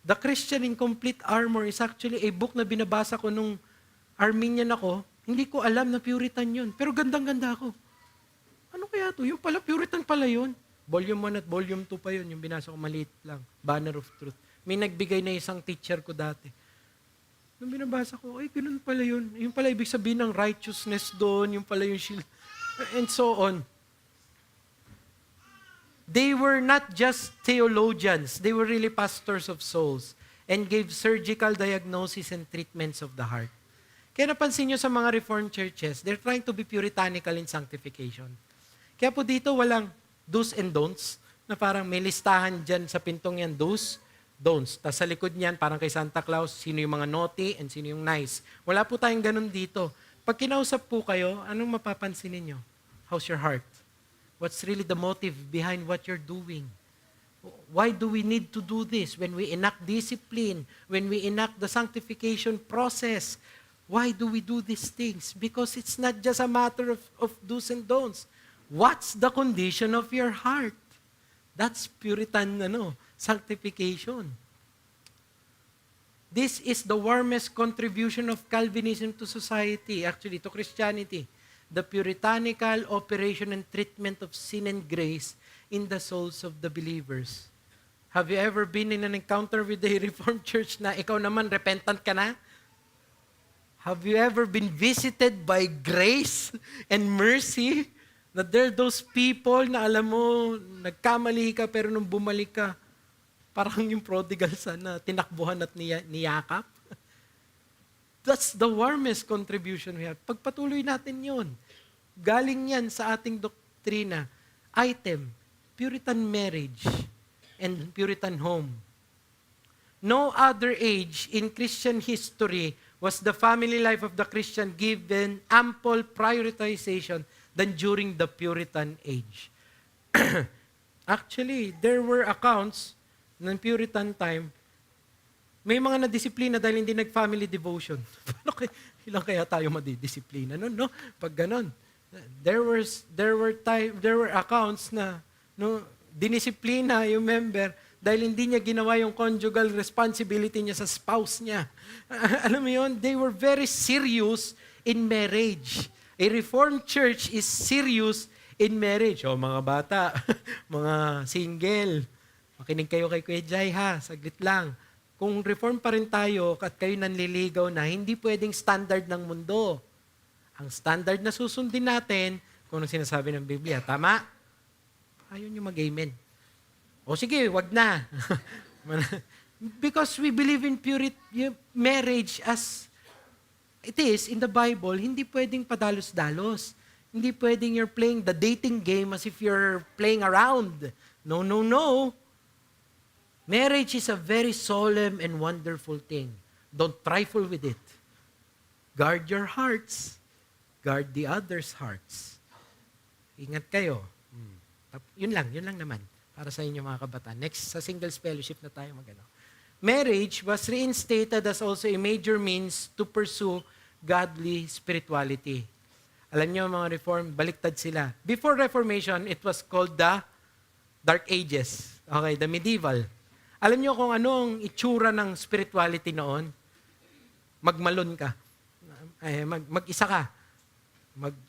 The Christian in Complete Armor is actually a book na binabasa ko nung Arminian ako. Hindi ko alam na Puritan yun. Pero gandang-ganda ako. Ano kaya to? Yung pala, Puritan pala yun. Volume 1 at Volume 2 pa yun. Yung binasa ko maliit lang. Banner of Truth. May nagbigay na isang teacher ko dati. Nung binabasa ko, ay, ganun pala yun. Yung pala ibig sabihin ng righteousness doon. Yung pala yung shield. And so on. They were not just theologians. They were really pastors of souls and gave surgical diagnosis and treatments of the heart. Kaya napansin nyo sa mga Reformed churches, they're trying to be puritanical in sanctification. Kaya po dito walang do's and don'ts, na parang may listahan dyan sa pintong yan, do's, don'ts. Tapos sa likod niyan, parang kay Santa Claus, sino yung mga naughty and sino yung nice. Wala po tayong ganun dito. Pag kinausap po kayo, anong mapapansin ninyo? How's your heart? What's really the motive behind what you're doing? Why do we need to do this? When we enact discipline, when we enact the sanctification process, why do we do these things? Because it's not just a matter of do's and don'ts. What's the condition of your heart? That's Puritan sanctification. This is the warmest contribution of Calvinism to society, actually to Christianity. The puritanical operation and treatment of sin and grace in the souls of the believers. Have you ever been in an encounter with the Reformed Church na ikaw naman repentant ka na? Have you ever been visited by grace and mercy? That there are those people na alam mo, nagkamali ka pero nung bumalik ka, parang yung prodigal son na tinakbuhan at niyakap. That's the warmest contribution we have. Pagpatuloy natin yon. Galing yan sa ating doktrina. Item, Puritan marriage and Puritan home. No other age in Christian history was the family life of the Christian given ample prioritization than during the Puritan age. Actually, there were accounts ng Puritan time, may mga nadisiplina dahil hindi nag-family devotion. Ilang kaya tayo madidisiplina nun, no? Pag ganon. There were accounts na dinisiplina yung member dahil hindi niya ginawa yung conjugal responsibility niya sa spouse niya. Alam mo yun, they were very serious in marriage. A Reformed church is serious in marriage. O mga bata, mga single, makinig kayo kay Kuya Jai ha, saglit lang. Kung reform pa rin tayo at kayo nanliligaw na, hindi pwedeng standard ng mundo. Ang standard na susundin natin, kung ano sinasabi ng Biblia, tama? Ayaw nyo mag-amen. O sige, wag na. Because we believe in marriage as it is in the Bible, hindi pwedeng padalos-dalos. Hindi pwedeng you're playing the dating game as if you're playing around. No, no, no. Marriage is a very solemn and wonderful thing. Don't trifle with it. Guard your hearts. Guard the others' hearts. Ingat kayo. Yun lang naman para sa inyo mga kabataan. Next, sa singles fellowship na tayo magano. Marriage was reinstated as also a major means to pursue godly spirituality. Alam niyo mga reform, baliktad sila. Before Reformation, it was called the Dark Ages. Okay, the medieval. Alam niyo kung ano ang itsura ng spirituality noon? Magmalon ka. Mag-isa ka.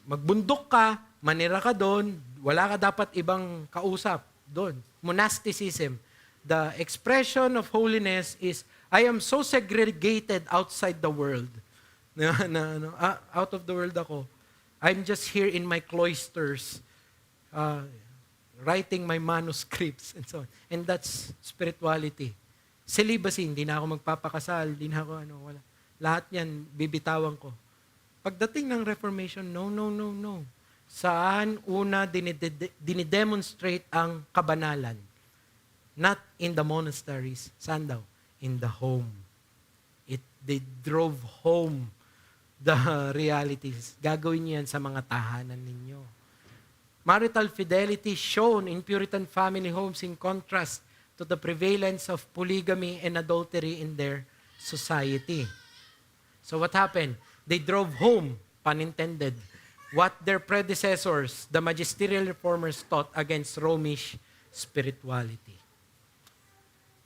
Magbundok ka, manira ka doon, wala ka dapat ibang kausap doon. Monasticism. The expression of holiness is, I am so segregated outside the world. Out of the world ako. I'm just here in my cloisters, writing my manuscripts and so on. And that's spirituality. Celibacy, hindi na ako magpapakasal, hindi na ako wala. Lahat yan, bibitawan ko. Pagdating ng Reformation, no. Saan una dinidemonstrate ang kabanalan? Not in the monasteries. Saan daw? In the home. They drove home the realities. Gagawin niyo yan sa mga tahanan ninyo. Marital fidelity shown in Puritan family homes in contrast to the prevalence of polygamy and adultery in their society. So what happened? They drove home, pun intended, what their predecessors, the magisterial reformers, taught against Romish spirituality.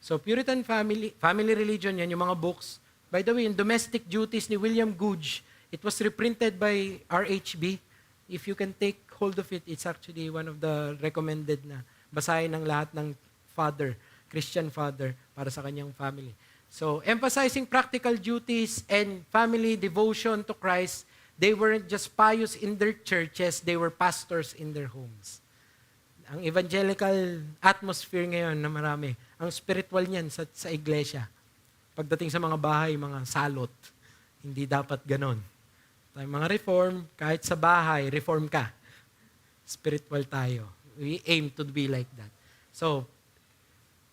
So Puritan family religion, yan yung mga books. By the way, yung Domestic Duties ni William Gouge, it was reprinted by RHB. If you can take hold of it, it's actually one of the recommended na basahin ng lahat ng father, Christian father, para sa kanyang family. So, emphasizing practical duties and family devotion to Christ, they weren't just pious in their churches, they were pastors in their homes. Ang evangelical atmosphere ngayon na marami, ang spiritual niyan sa iglesia. Pagdating sa mga bahay, mga salot, hindi dapat ganon. Mga reform, kahit sa bahay, reform ka. Spiritual tayo. We aim to be like that. So,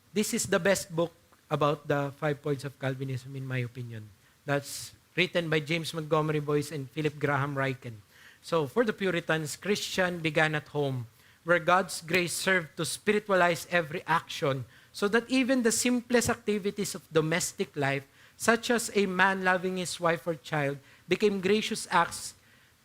this is the best book about the 5 points of Calvinism, in my opinion. That's written by James Montgomery Boyce and Philip Graham Ryken. So, for the Puritans, Christian began at home, where God's grace served to spiritualize every action, so that even the simplest activities of domestic life, such as a man loving his wife or child, became gracious acts.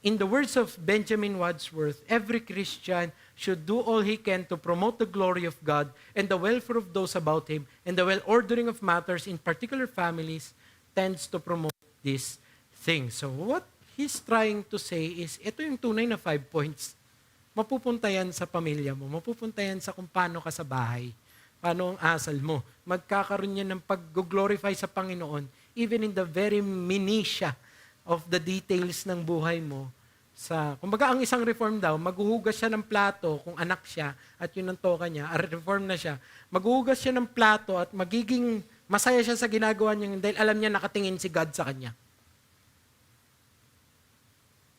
In the words of Benjamin Wadsworth, every Christian should do all he can to promote the glory of God and the welfare of those about him, and the well-ordering of matters in particular families tends to promote these things. So what he's trying to say is, ito yung tunay na 5 points. Mapupunta yan sa pamilya mo, mapupunta yan sa kung paano ka sa bahay, paano ang asal mo. Magkakaroon yan ng pag-glorify sa Panginoon, even in the very minutiae of the details ng buhay mo. Kumbaga ang isang reform daw, maghuhugas siya ng plato kung anak siya at yun ang toka niya, reform na siya. Maghuhugas siya ng plato at magiging masaya siya sa ginagawa niya dahil alam niya nakatingin si God sa kanya.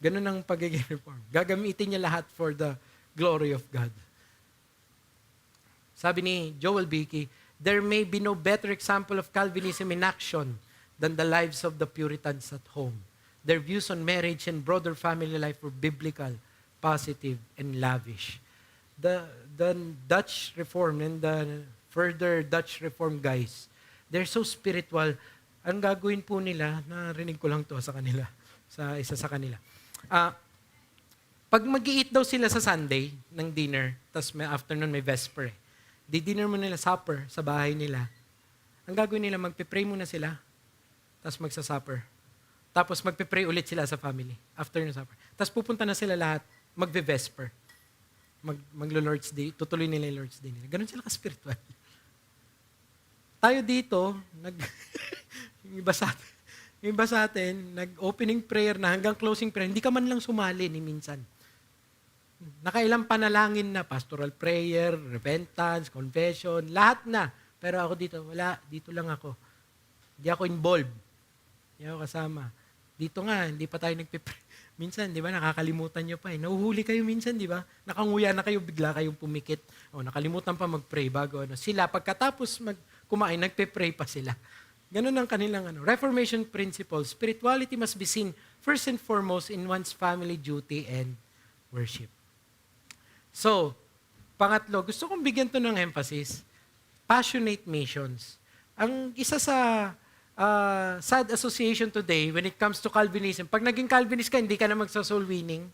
Ganun ang pagiging reform. Gagamitin niya lahat for the glory of God. Sabi ni Joel Beakey, there may be no better example of Calvinism in action than the lives of the Puritans at home. Their views on marriage and broader family life were biblical, positive, and lavish. The Dutch Reform and the further Dutch Reform guys, they're so spiritual. Ang gagawin po nila, narinig ko lang to sa kanila, sa isa sa kanila. Pag mag-i-eat daw sila sa Sunday ng dinner, tapos may afternoon may vesper, di-dinner mo nila supper sa bahay nila. Ang gagawin nila, magpe-pray muna sila, tapos magsa-supper. Tapos magpe-pray ulit sila sa family after ng supper. Tapos pupunta na sila lahat, magve-vesper. Maglo-Lord's Day, tutuloy nila yung Lord's Day nila. Ganun sila ka-spiritual. Tayo dito, yung iba sa atin, nag-opening prayer na hanggang closing prayer, hindi ka man lang sumali ni minsan. Nakailang panalangin na, pastoral prayer, repentance, confession, lahat na. Pero ako dito, wala, dito lang ako. Hindi ako involved. Hindi ako kasama. Dito nga, hindi pa tayo nagpipray. Minsan, di ba, nakakalimutan nyo pa eh. Nahuhuli kayo minsan, di ba? Nakanguya na kayo, bigla kayong pumikit. O, nakalimutan pa mag-pray bago ano. Sila, pagkatapos kumain, nagpe-pray pa sila. Ganun ang kanilang Reformation principle. Spirituality must be seen first and foremost in one's family duty and worship. So, pangatlo, gusto kong bigyan to ng emphasis. Passionate missions. Ang isa sa sad association today when it comes to Calvinism. Pag naging Calvinist ka, hindi ka na magsa-soul winning.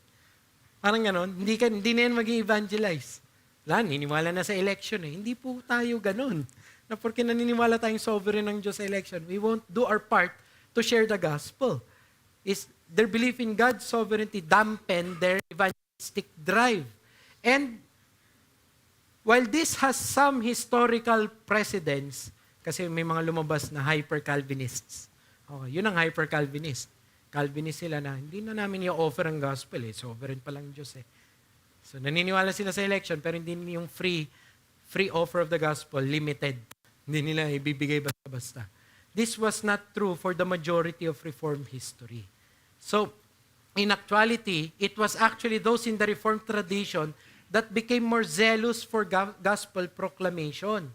Parang gano'n, hindi na yan mag-evangelize. Niniwala na sa election eh. Hindi po tayo gano'n. Na porque naniniwala tayong sovereign ng Diyos sa election, we won't do our part to share the gospel. Is their belief in God's sovereignty dampen their evangelistic drive. And while this has some historical precedence, kasi may mga lumabas na hyper-Calvinists. Okay, yun ang hyper-Calvinist. Calvinist sila na, hindi na namin i-offer ang gospel eh. Sovereign pa lang Diyos eh. So naniniwala sila sa election, pero hindi yung free offer of the gospel, limited. Hindi nila ibibigay basta-basta. This was not true for the majority of Reformed history. So, in actuality, it was actually those in the Reformed tradition that became more zealous for gospel proclamation.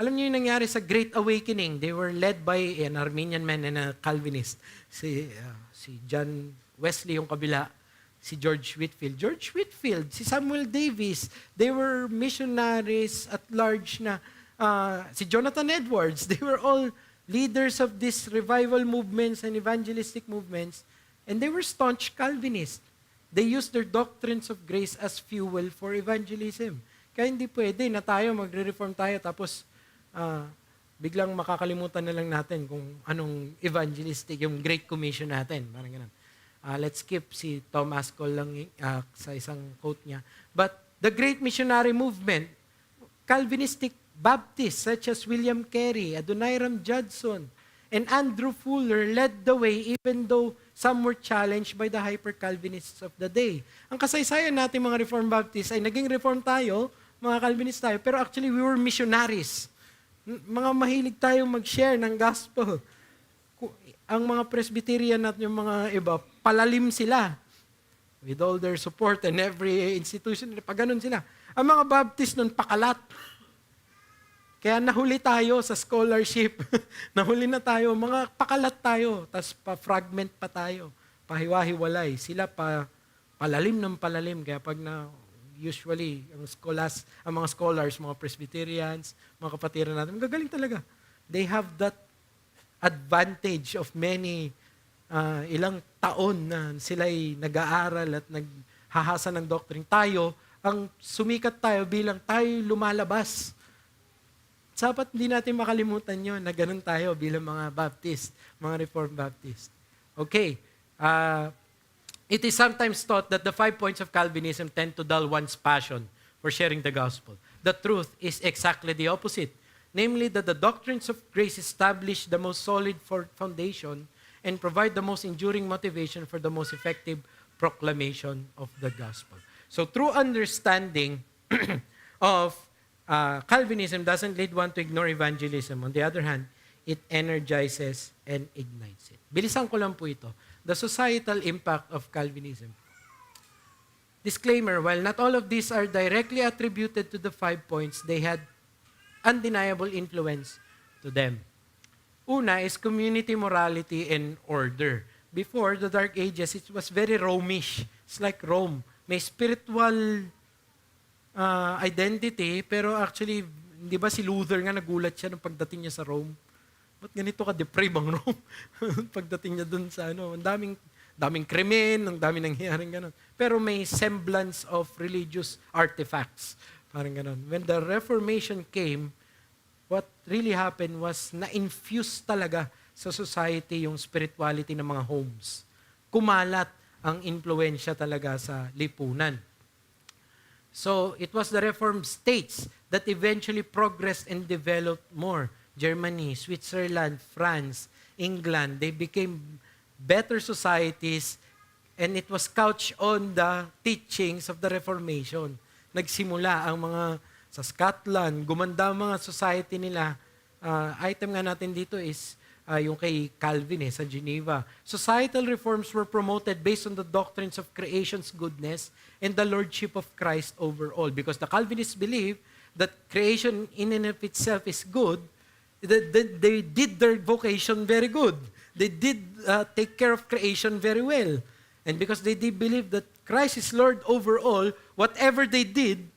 Alam niyo yung nangyari sa Great Awakening? They were led by an Arminian man and a Calvinist. Si John Wesley yung kabila, si George Whitefield, si Samuel Davis. They were missionaries at large na si Jonathan Edwards. They were all leaders of these revival movements and evangelistic movements, and they were staunch Calvinists. They used their doctrines of grace as fuel for evangelism. Kaya hindi pwede na tayo, magre-reform tayo, tapos biglang makakalimutan na lang natin kung anong evangelistic, yung Great Commission natin. Parang ganun. Let's skip si Tom Askell lang sa isang quote niya. But the Great Missionary Movement, Calvinistic Baptists such as William Carey, Adoniram Judson, and Andrew Fuller led the way even though some were challenged by the hyper-Calvinists of the day. Ang kasaysayan natin mga Reformed Baptists ay naging Reform tayo, mga Calvinist tayo, pero actually we were missionaries. Mga mahilig tayong mag-share ng gospel. Ang mga Presbyterian at yung mga iba, palalim sila. With all their support and every institution, pag ganun sila. Ang mga Baptist nun, pakalat. Kaya nahuli tayo sa scholarship. Nahuli na tayo, mga pakalat tayo, tas pa-fragment pa tayo, pahiwa-hiwalay. Sila palalim ng palalim. Kaya pag usually, ang mga scholars, mga Presbyterians, mga kapatiran natin, gagaling talaga. They have that advantage of many, ilang taon na sila'y nag-aaral at naghahasa ng doctrine. Tayo, ang sumikat tayo bilang tayo lumalabas. Dapat hindi natin makalimutan yun na ganun tayo bilang mga Baptist, mga Reformed Baptist. Okay. It is sometimes thought that the 5 points of Calvinism tend to dull one's passion for sharing the gospel. The truth is exactly the opposite. Namely, that the doctrines of grace establish the most solid foundation and provide the most enduring motivation for the most effective proclamation of the gospel. So, true understanding of Calvinism doesn't lead one to ignore evangelism. On the other hand, it energizes and ignites it. Bilisan ko lang po ito. The societal impact of Calvinism. Disclaimer, while not all of these are directly attributed to the 5 points, they had undeniable influence to them. Una is community morality and order. Before the Dark Ages, it was very Romish. It's like Rome. May spiritual identity, pero actually, di ba si Luther nga nagulat siya nung pagdating niya sa Rome? Ba't ganito ka deprave ang Rome? Pagdating niya dun sa ang daming krimen, ang daming nangyayaring gano'n. Pero may semblance of religious artifacts. Parang gano'n. When the Reformation came, what really happened was na-infuse talaga sa society yung spirituality ng mga homes. Kumalat ang impluensya talaga sa lipunan. So, it was the Reformed states that eventually progressed and developed more. Germany, Switzerland, France, England, they became better societies, and it was couched on the teachings of the Reformation. Nagsimula ang mga sa Scotland, gumanda ang mga society nila. Item nga natin dito is yung kay Calvin sa Geneva. Societal reforms were promoted based on the doctrines of creation's goodness and the lordship of Christ over all. Because the Calvinists believe that creation in and of itself is good, they did their vocation very good. They did take care of creation very well. And because they did believe that Christ is Lord over all, whatever they did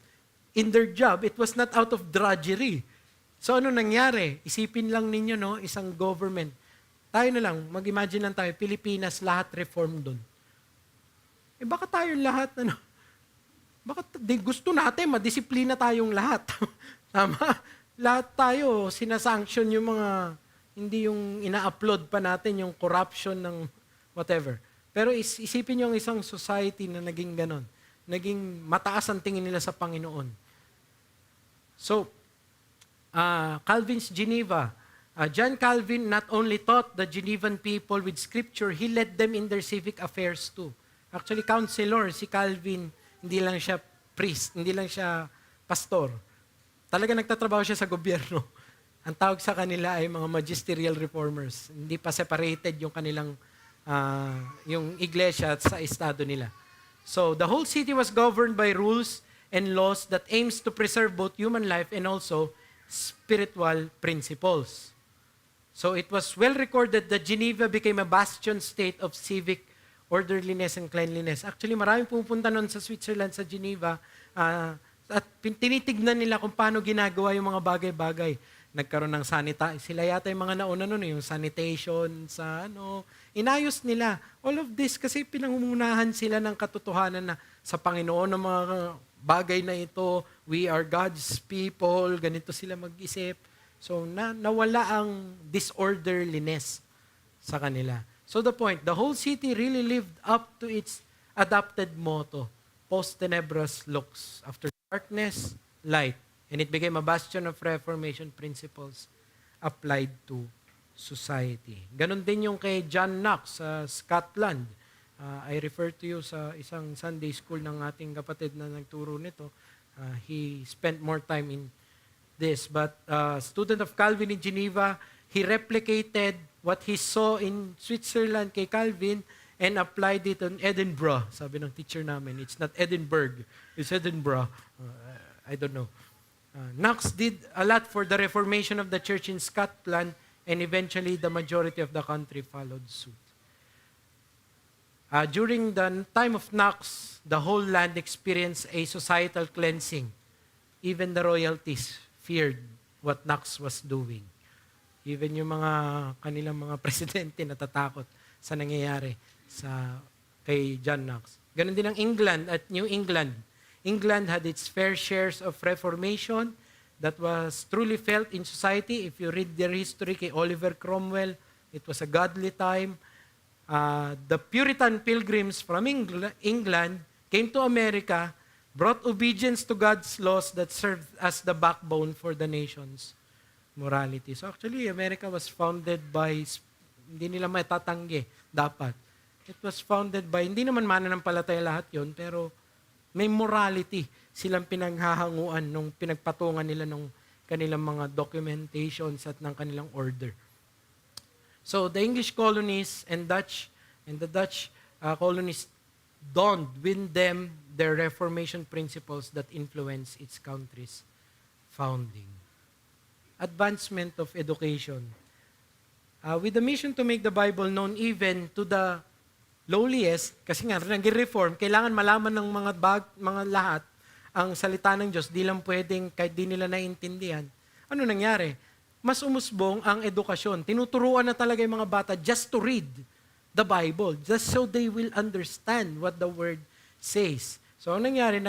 in their job, it was not out of drudgery. So ano nangyari? Isipin lang ninyo, no, isang government. Tayo na lang, mag-imagine lang tayo, Pilipinas, lahat reform doon. Baka tayo lahat, baka gusto natin, madisiplina tayong lahat. Tama? Lahat tayo, sinasanction yung mga, hindi yung ina-upload pa natin yung corruption ng whatever. Pero isipin yung isang society na naging ganon. Naging mataas ang tingin nila sa Panginoon. So, Calvin's Geneva. John Calvin not only taught the Genevan people with scripture, he led them in their civic affairs too. Actually, counselor, si Calvin, hindi lang siya priest, hindi lang siya pastor. Talaga nagtatrabaho siya sa gobyerno. Ang tawag sa kanila ay mga magisterial reformers. Hindi pa separated yung kanilang, yung iglesia sa estado nila. So, the whole city was governed by rules and laws that aims to preserve both human life and also spiritual principles. So it was well recorded that Geneva became a bastion state of civic orderliness and cleanliness. Actually, maraming pupunta nun sa Switzerland, sa Geneva, at tinitignan nila kung paano ginagawa yung mga bagay-bagay. Nagkaroon ng sila yata yung mga nauna nun, yung sanitation, inayos nila. All of this kasi pinangungunahan sila ng katotohanan na sa Panginoon ng mga bagay na ito, we are God's people, ganito sila mag-isip. So, nawala ang disorderliness sa kanila. So the point, the whole city really lived up to its adopted motto, post tenebras lux, after darkness, light. And it became a bastion of Reformation principles applied to society. Ganon din yung kay John Knox sa Scotland. I refer to you sa isang Sunday school ng ating kapatid na nagturo nito. He spent more time in this. But student of Calvin in Geneva, he replicated what he saw in Switzerland kay Calvin and applied it in Edinburgh. Sabi ng teacher namin, it's not Edinburgh, it's Edinburgh. I don't know. Knox did a lot for the reformation of the church in Scotland, and eventually the majority of the country followed suit. During the time of Knox, the whole land experienced a societal cleansing. Even the royalties feared what Knox was doing. Even yung mga kanilang mga presidente natatakot sa nangyayari kay John Knox. Ganon din ang England at New England. England had its fair shares of reformation that was truly felt in society. If you read their history kay Oliver Cromwell, it was a godly time. The Puritan pilgrims from England came to America, brought obedience to God's laws that served as the backbone for the nation's morality. So actually, America was founded by, hindi nila maitatanggi, dapat. It was founded by, hindi naman mananampalataya lahat yon, pero may morality silang pinaghahanguan nung pinagpatungan nila nung kanilang mga documentations at ng kanilang order. So the English colonies and the Dutch colonies donned with them their Reformation principles that influenced its country's founding. Advancement of education. With the mission to make the Bible known even to the lowliest, kasi nga nag-reform, kailangan malaman ng mga lahat ang salita ng Diyos, di lang pwedeng kahit di nila naiintindihan. Ano nangyari? Mas umusbong ang edukasyon. Tinuturuan na talaga yung mga bata just to read the Bible, just so they will understand what the Word says. So, ang nangyari,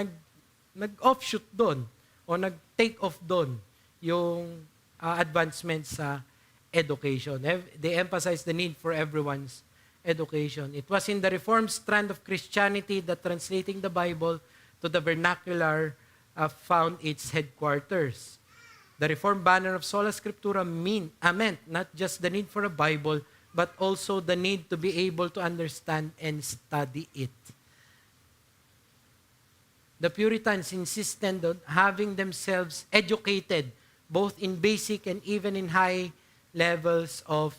nag-offshoot doon o nag-take off doon yung advancement sa education. They emphasized the need for everyone's education. It was in the Reformed strand of Christianity that translating the Bible to the vernacular found its headquarters. The Reformed banner of Sola Scriptura meant not just the need for a Bible, but also the need to be able to understand and study it. The Puritans insisted on having themselves educated, both in basic and even in high levels of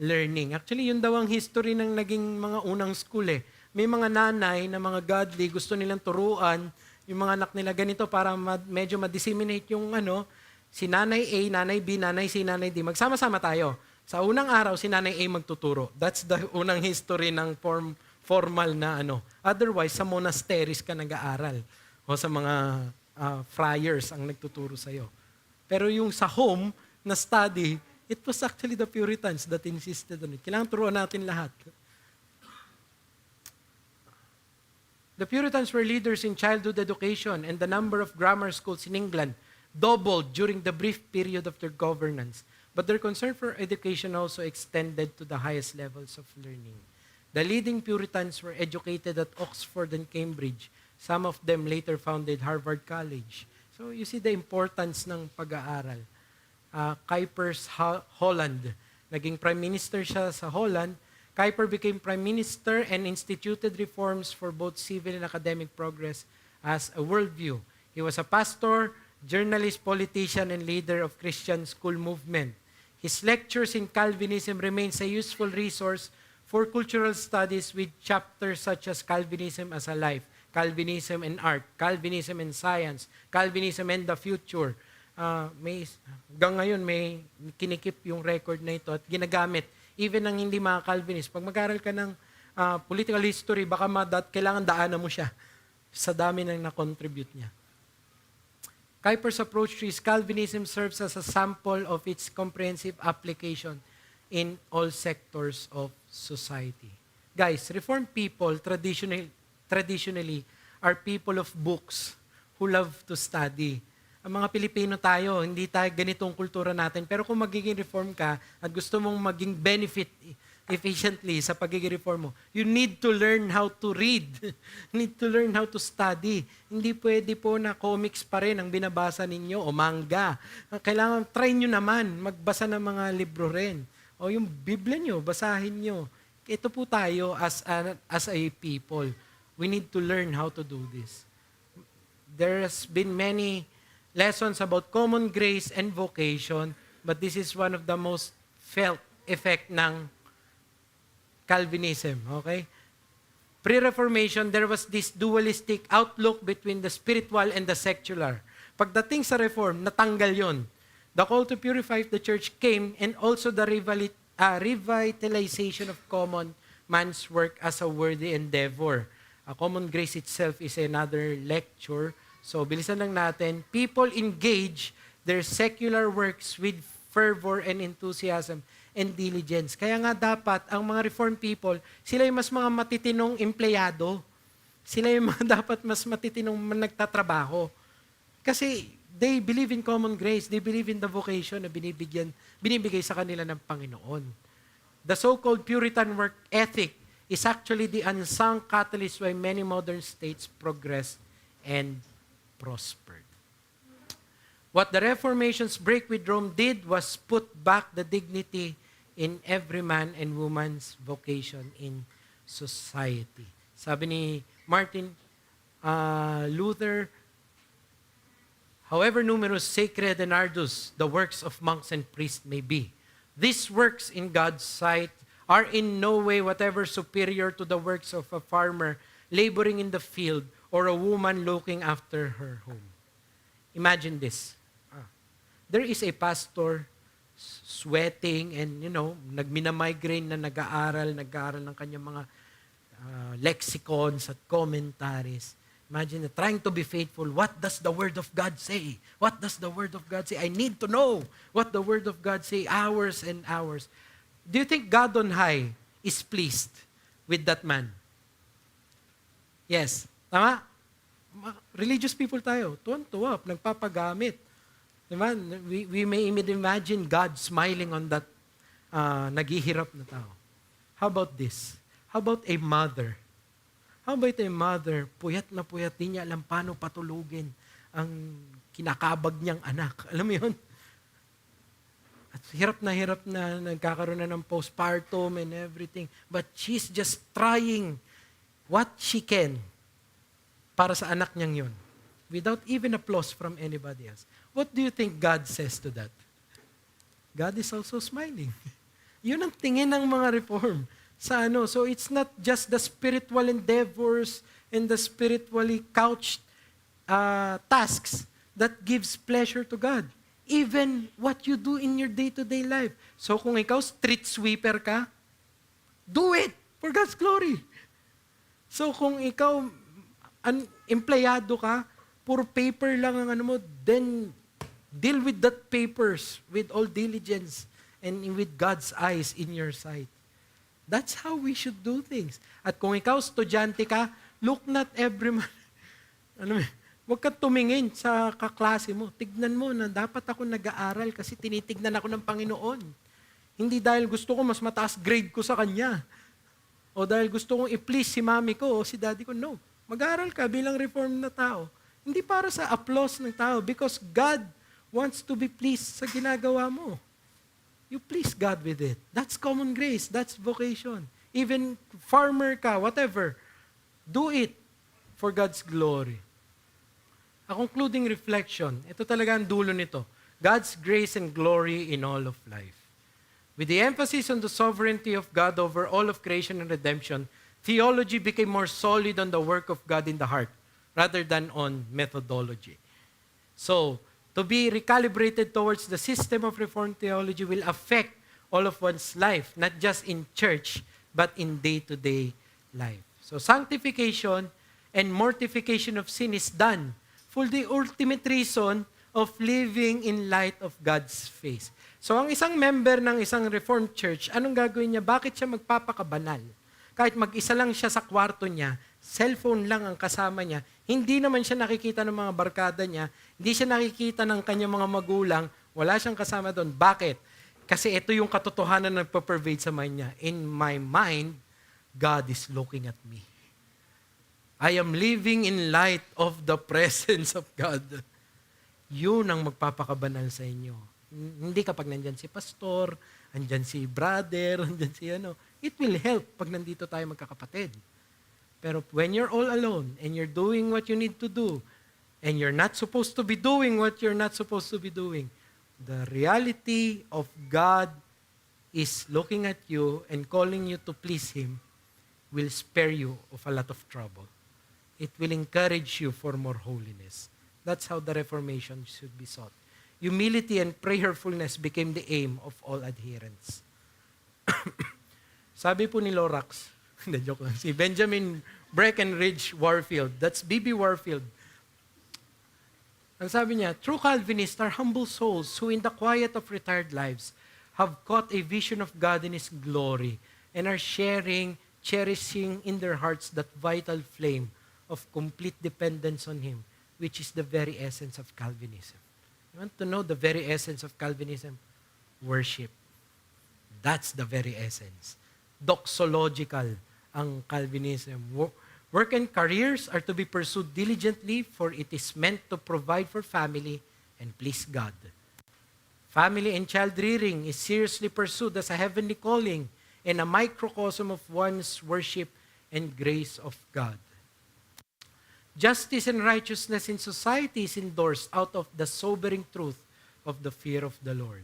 learning. Actually, yun daw ang history ng naging mga unang school eh. May mga nanay na mga godly, gusto nilang turuan yung mga anak nila ganito para medyo ma-disseminate yung si nanay A, nanay B, nanay C, nanay D. Magsama-sama tayo. Sa unang araw, si nanay A magtuturo. That's the unang history ng formal na Otherwise, sa monasteries ka nag-aaral. O sa mga friars ang nagtuturo sa'yo. Pero yung sa home na study, it was actually the Puritans that insisted on it. Kailangan turuan natin lahat. The Puritans were leaders in childhood education, and the number of grammar schools in England doubled during the brief period of their governance. But their concern for education also extended to the highest levels of learning. The leading Puritans were educated at Oxford and Cambridge. Some of them later founded Harvard College. So you see the importance ng pag-aaral. Kuipers Holland, naging prime minister siya sa Holland. Kuiper became prime minister and instituted reforms for both civil and academic progress as a worldview. He was a pastor, journalist, politician, and leader of Christian school movement. His lectures in Calvinism remains a useful resource for cultural studies with chapters such as Calvinism as a Life, Calvinism and Art, Calvinism and Science, Calvinism and the Future. Hanggang ngayon may kinikip yung record na ito at ginagamit. Even ng hindi mga Calvinist, pag mag-aral ka ng political history, baka kailangan daanan mo siya sa dami ng na-contribute niya. Kuiper's approach to his Calvinism serves as a sample of its comprehensive application in all sectors of society. Guys, Reformed people traditionally are people of books who love to study. Ang mga Pilipino tayo, hindi tayo ganitong kultura natin. Pero kung magiging reform ka at gusto mong maging benefit efficiently sa pagiging reform mo, you need to learn how to read. You need to learn how to study. Hindi pwede po na comics pa rin ang binabasa ninyo o manga. Kailangan, try nyo naman, magbasa ng mga libro rin. O yung Biblia nyo, basahin nyo. Ito po tayo as a people. We need to learn how to do this. There's been many lessons about common grace and vocation, but this is one of the most felt effect ng Calvinism, okay? Pre-Reformation, there was this dualistic outlook between the spiritual and the secular. Pagdating sa Reform, natanggal yon. The call to purify the church came, and also the revitalization of common man's work as a worthy endeavor. Common grace itself is another lecture. So, bilisan lang natin. People engage their secular works with fervor and enthusiasm and diligence. Kaya nga dapat, ang mga Reformed people, sila yung mas mga matitinong empleyado. Sila yung mga dapat mas matitinong nagtatrabaho. Kasi they believe in common grace. They believe in the vocation na binibigay sa kanila ng Panginoon. The so-called Puritan work ethic is actually the unsung catalyst why many modern states progress and prospered. What the Reformation's break with Rome did was put back the dignity in every man and woman's vocation in society. Sabi ni Martin Luther, however numerous, sacred, and arduous the works of monks and priests may be, these works in God's sight are in no way whatever superior to the works of a farmer laboring in the field or a woman looking after her home. Imagine this. There is a pastor sweating and, nagmina-migraine na nag-aaral ng kanyang mga lexicons at commentaries. Imagine trying to be faithful. What does the Word of God say? What does the Word of God say? I need to know what the Word of God say hours and hours. Do you think God on high is pleased with that man? Yes. Tama? Religious people tayo. Tuwan-tuwa, nagpapagamit. Diba? We may imagine God smiling on that naghihirap na tao. How about this? How about a mother? How about a mother, puyat na puyat, di niya alam paano patulugin ang kinakabag niyang anak. Alam mo yun? At hirap na nagkakaroon na ng postpartum and everything. But she's just trying what she can para sa anak niyang yun. Without even applause from anybody else. What do you think God says to that? God is also smiling. Yun ang tingin ng mga reform. So it's not just the spiritual endeavors and the spiritually couched tasks that gives pleasure to God. Even what you do in your day-to-day life. So kung ikaw street sweeper ka, do it for God's glory. So kung ikaw empleyado ka, puro paper lang ang mo, then deal with that papers with all diligence and with God's eyes in your sight. That's how we should do things. At kung ikaw estudyante ka, look not every man. Huwag ka tumingin sa kaklase mo. Tignan mo na dapat ako nag-aaral kasi tinitignan ako ng Panginoon. Hindi dahil gusto ko mas mataas grade ko sa kanya. O dahil gusto kong i-please si mami ko o si daddy ko. No. Mag-aaral ka bilang reformed na tao. Hindi para sa applause ng tao because God wants to be pleased sa ginagawa mo. You please God with it. That's common grace. That's vocation. Even farmer ka, whatever, do it for God's glory. A concluding reflection, ito talaga ang dulo nito. God's grace and glory in all of life. With the emphasis on the sovereignty of God over all of creation and redemption, theology became more solid on the work of God in the heart rather than on methodology. So, to be recalibrated towards the system of Reformed theology will affect all of one's life, not just in church, but in day-to-day life. So sanctification and mortification of sin is done for the ultimate reason of living in light of God's face. So ang isang member ng isang Reformed church, anong gagawin niya? Bakit siya magpapakabanal? Kahit mag-isa lang siya sa kwarto niya, cellphone lang ang kasama niya, hindi naman siya nakikita ng mga barkada niya, hindi siya nakikita ng kanyang mga magulang, wala siyang kasama doon. Bakit? Kasi ito yung katotohanan na nagpa-pervade sa mind niya. In my mind, God is looking at me. I am living in light of the presence of God. Yun ang magpapakabanal sa inyo. Hindi kapag nandyan si pastor, andyan si brother, andyan si ano. It will help pag nandito tayo magkakapatid. Pero when you're all alone and you're doing what you need to do and you're not supposed to be doing what you're not supposed to be doing, the reality of God is looking at you and calling you to please Him will spare you of a lot of trouble. It will encourage you for more holiness. That's how the Reformation should be sought. Humility and prayerfulness became the aim of all adherents. Sabi po ni Lorax, hindi, joke lang. Si Benjamin Breckenridge Warfield. That's B.B. Warfield. Ang sabi niya, true Calvinists are humble souls who in the quiet of retired lives have caught a vision of God in His glory and are cherishing in their hearts that vital flame of complete dependence on Him, which is the very essence of Calvinism. You want to know the very essence of Calvinism? Worship. That's the very essence. Doxological ang Calvinism. Work and careers are to be pursued diligently, for it is meant to provide for family and please God. Family and child rearing is seriously pursued as a heavenly calling and a microcosm of one's worship and grace of God. Justice and righteousness in society is endorsed out of the sobering truth of the fear of the Lord.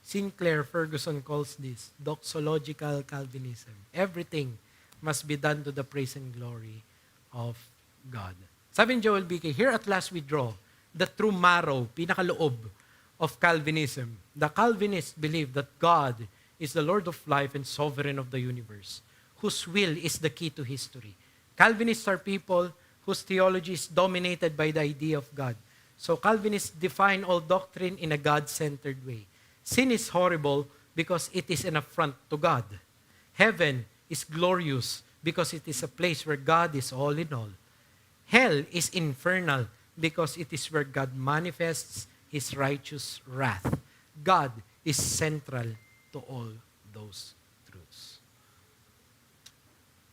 Sinclair Ferguson calls this doxological Calvinism. Everything must be done to the praise and glory of God. Sabi ni Joel B.K., here at last we draw the true marrow, pinakaloob of Calvinism. The Calvinists believe that God is the Lord of life and sovereign of the universe, whose will is the key to history. Calvinists are people whose theology is dominated by the idea of God. So Calvinists define all doctrine in a God-centered way. Sin is horrible because it is an affront to God. Heaven is glorious because it is a place where God is all in all. Hell is infernal because it is where God manifests His righteous wrath. God is central to all those truths.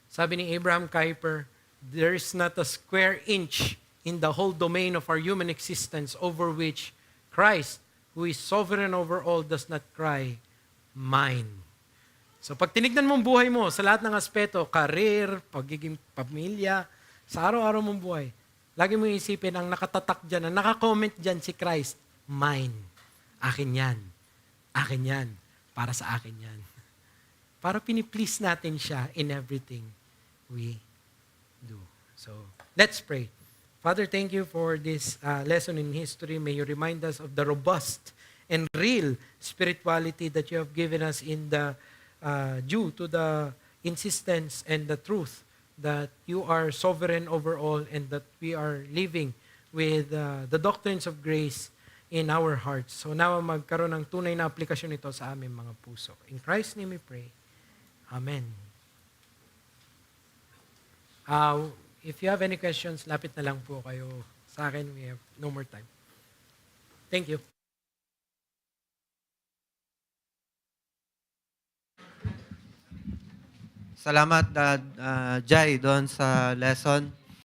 Sabi ni Abraham Kuyper, there is not a square inch in the whole domain of our human existence over which Christ, who is sovereign over all, does not cry, mine. So pag tinignan mo ang buhay mo sa lahat ng aspeto, career, pagiging pamilya, sa araw-araw mong buhay, lagi mo isipin ang nakatatak dyan, ang nakakomment dyan si Christ, mine. Akin yan. Akin yan. Para sa akin yan. Para piniplease natin siya in everything we do. So, let's pray. Father, thank you for this lesson in history. May you remind us of the robust and real spirituality that you have given us in the due to the insistence and the truth that you are sovereign over all and that we are living with the doctrines of grace in our hearts. So now magkaroon ng tunay na aplikasyon ito sa aming mga puso. In Christ's name we pray. Amen. If you have any questions, lapit na lang po kayo sa akin. We have no more time. Thank you. Salamat, Jai, doon sa lesson.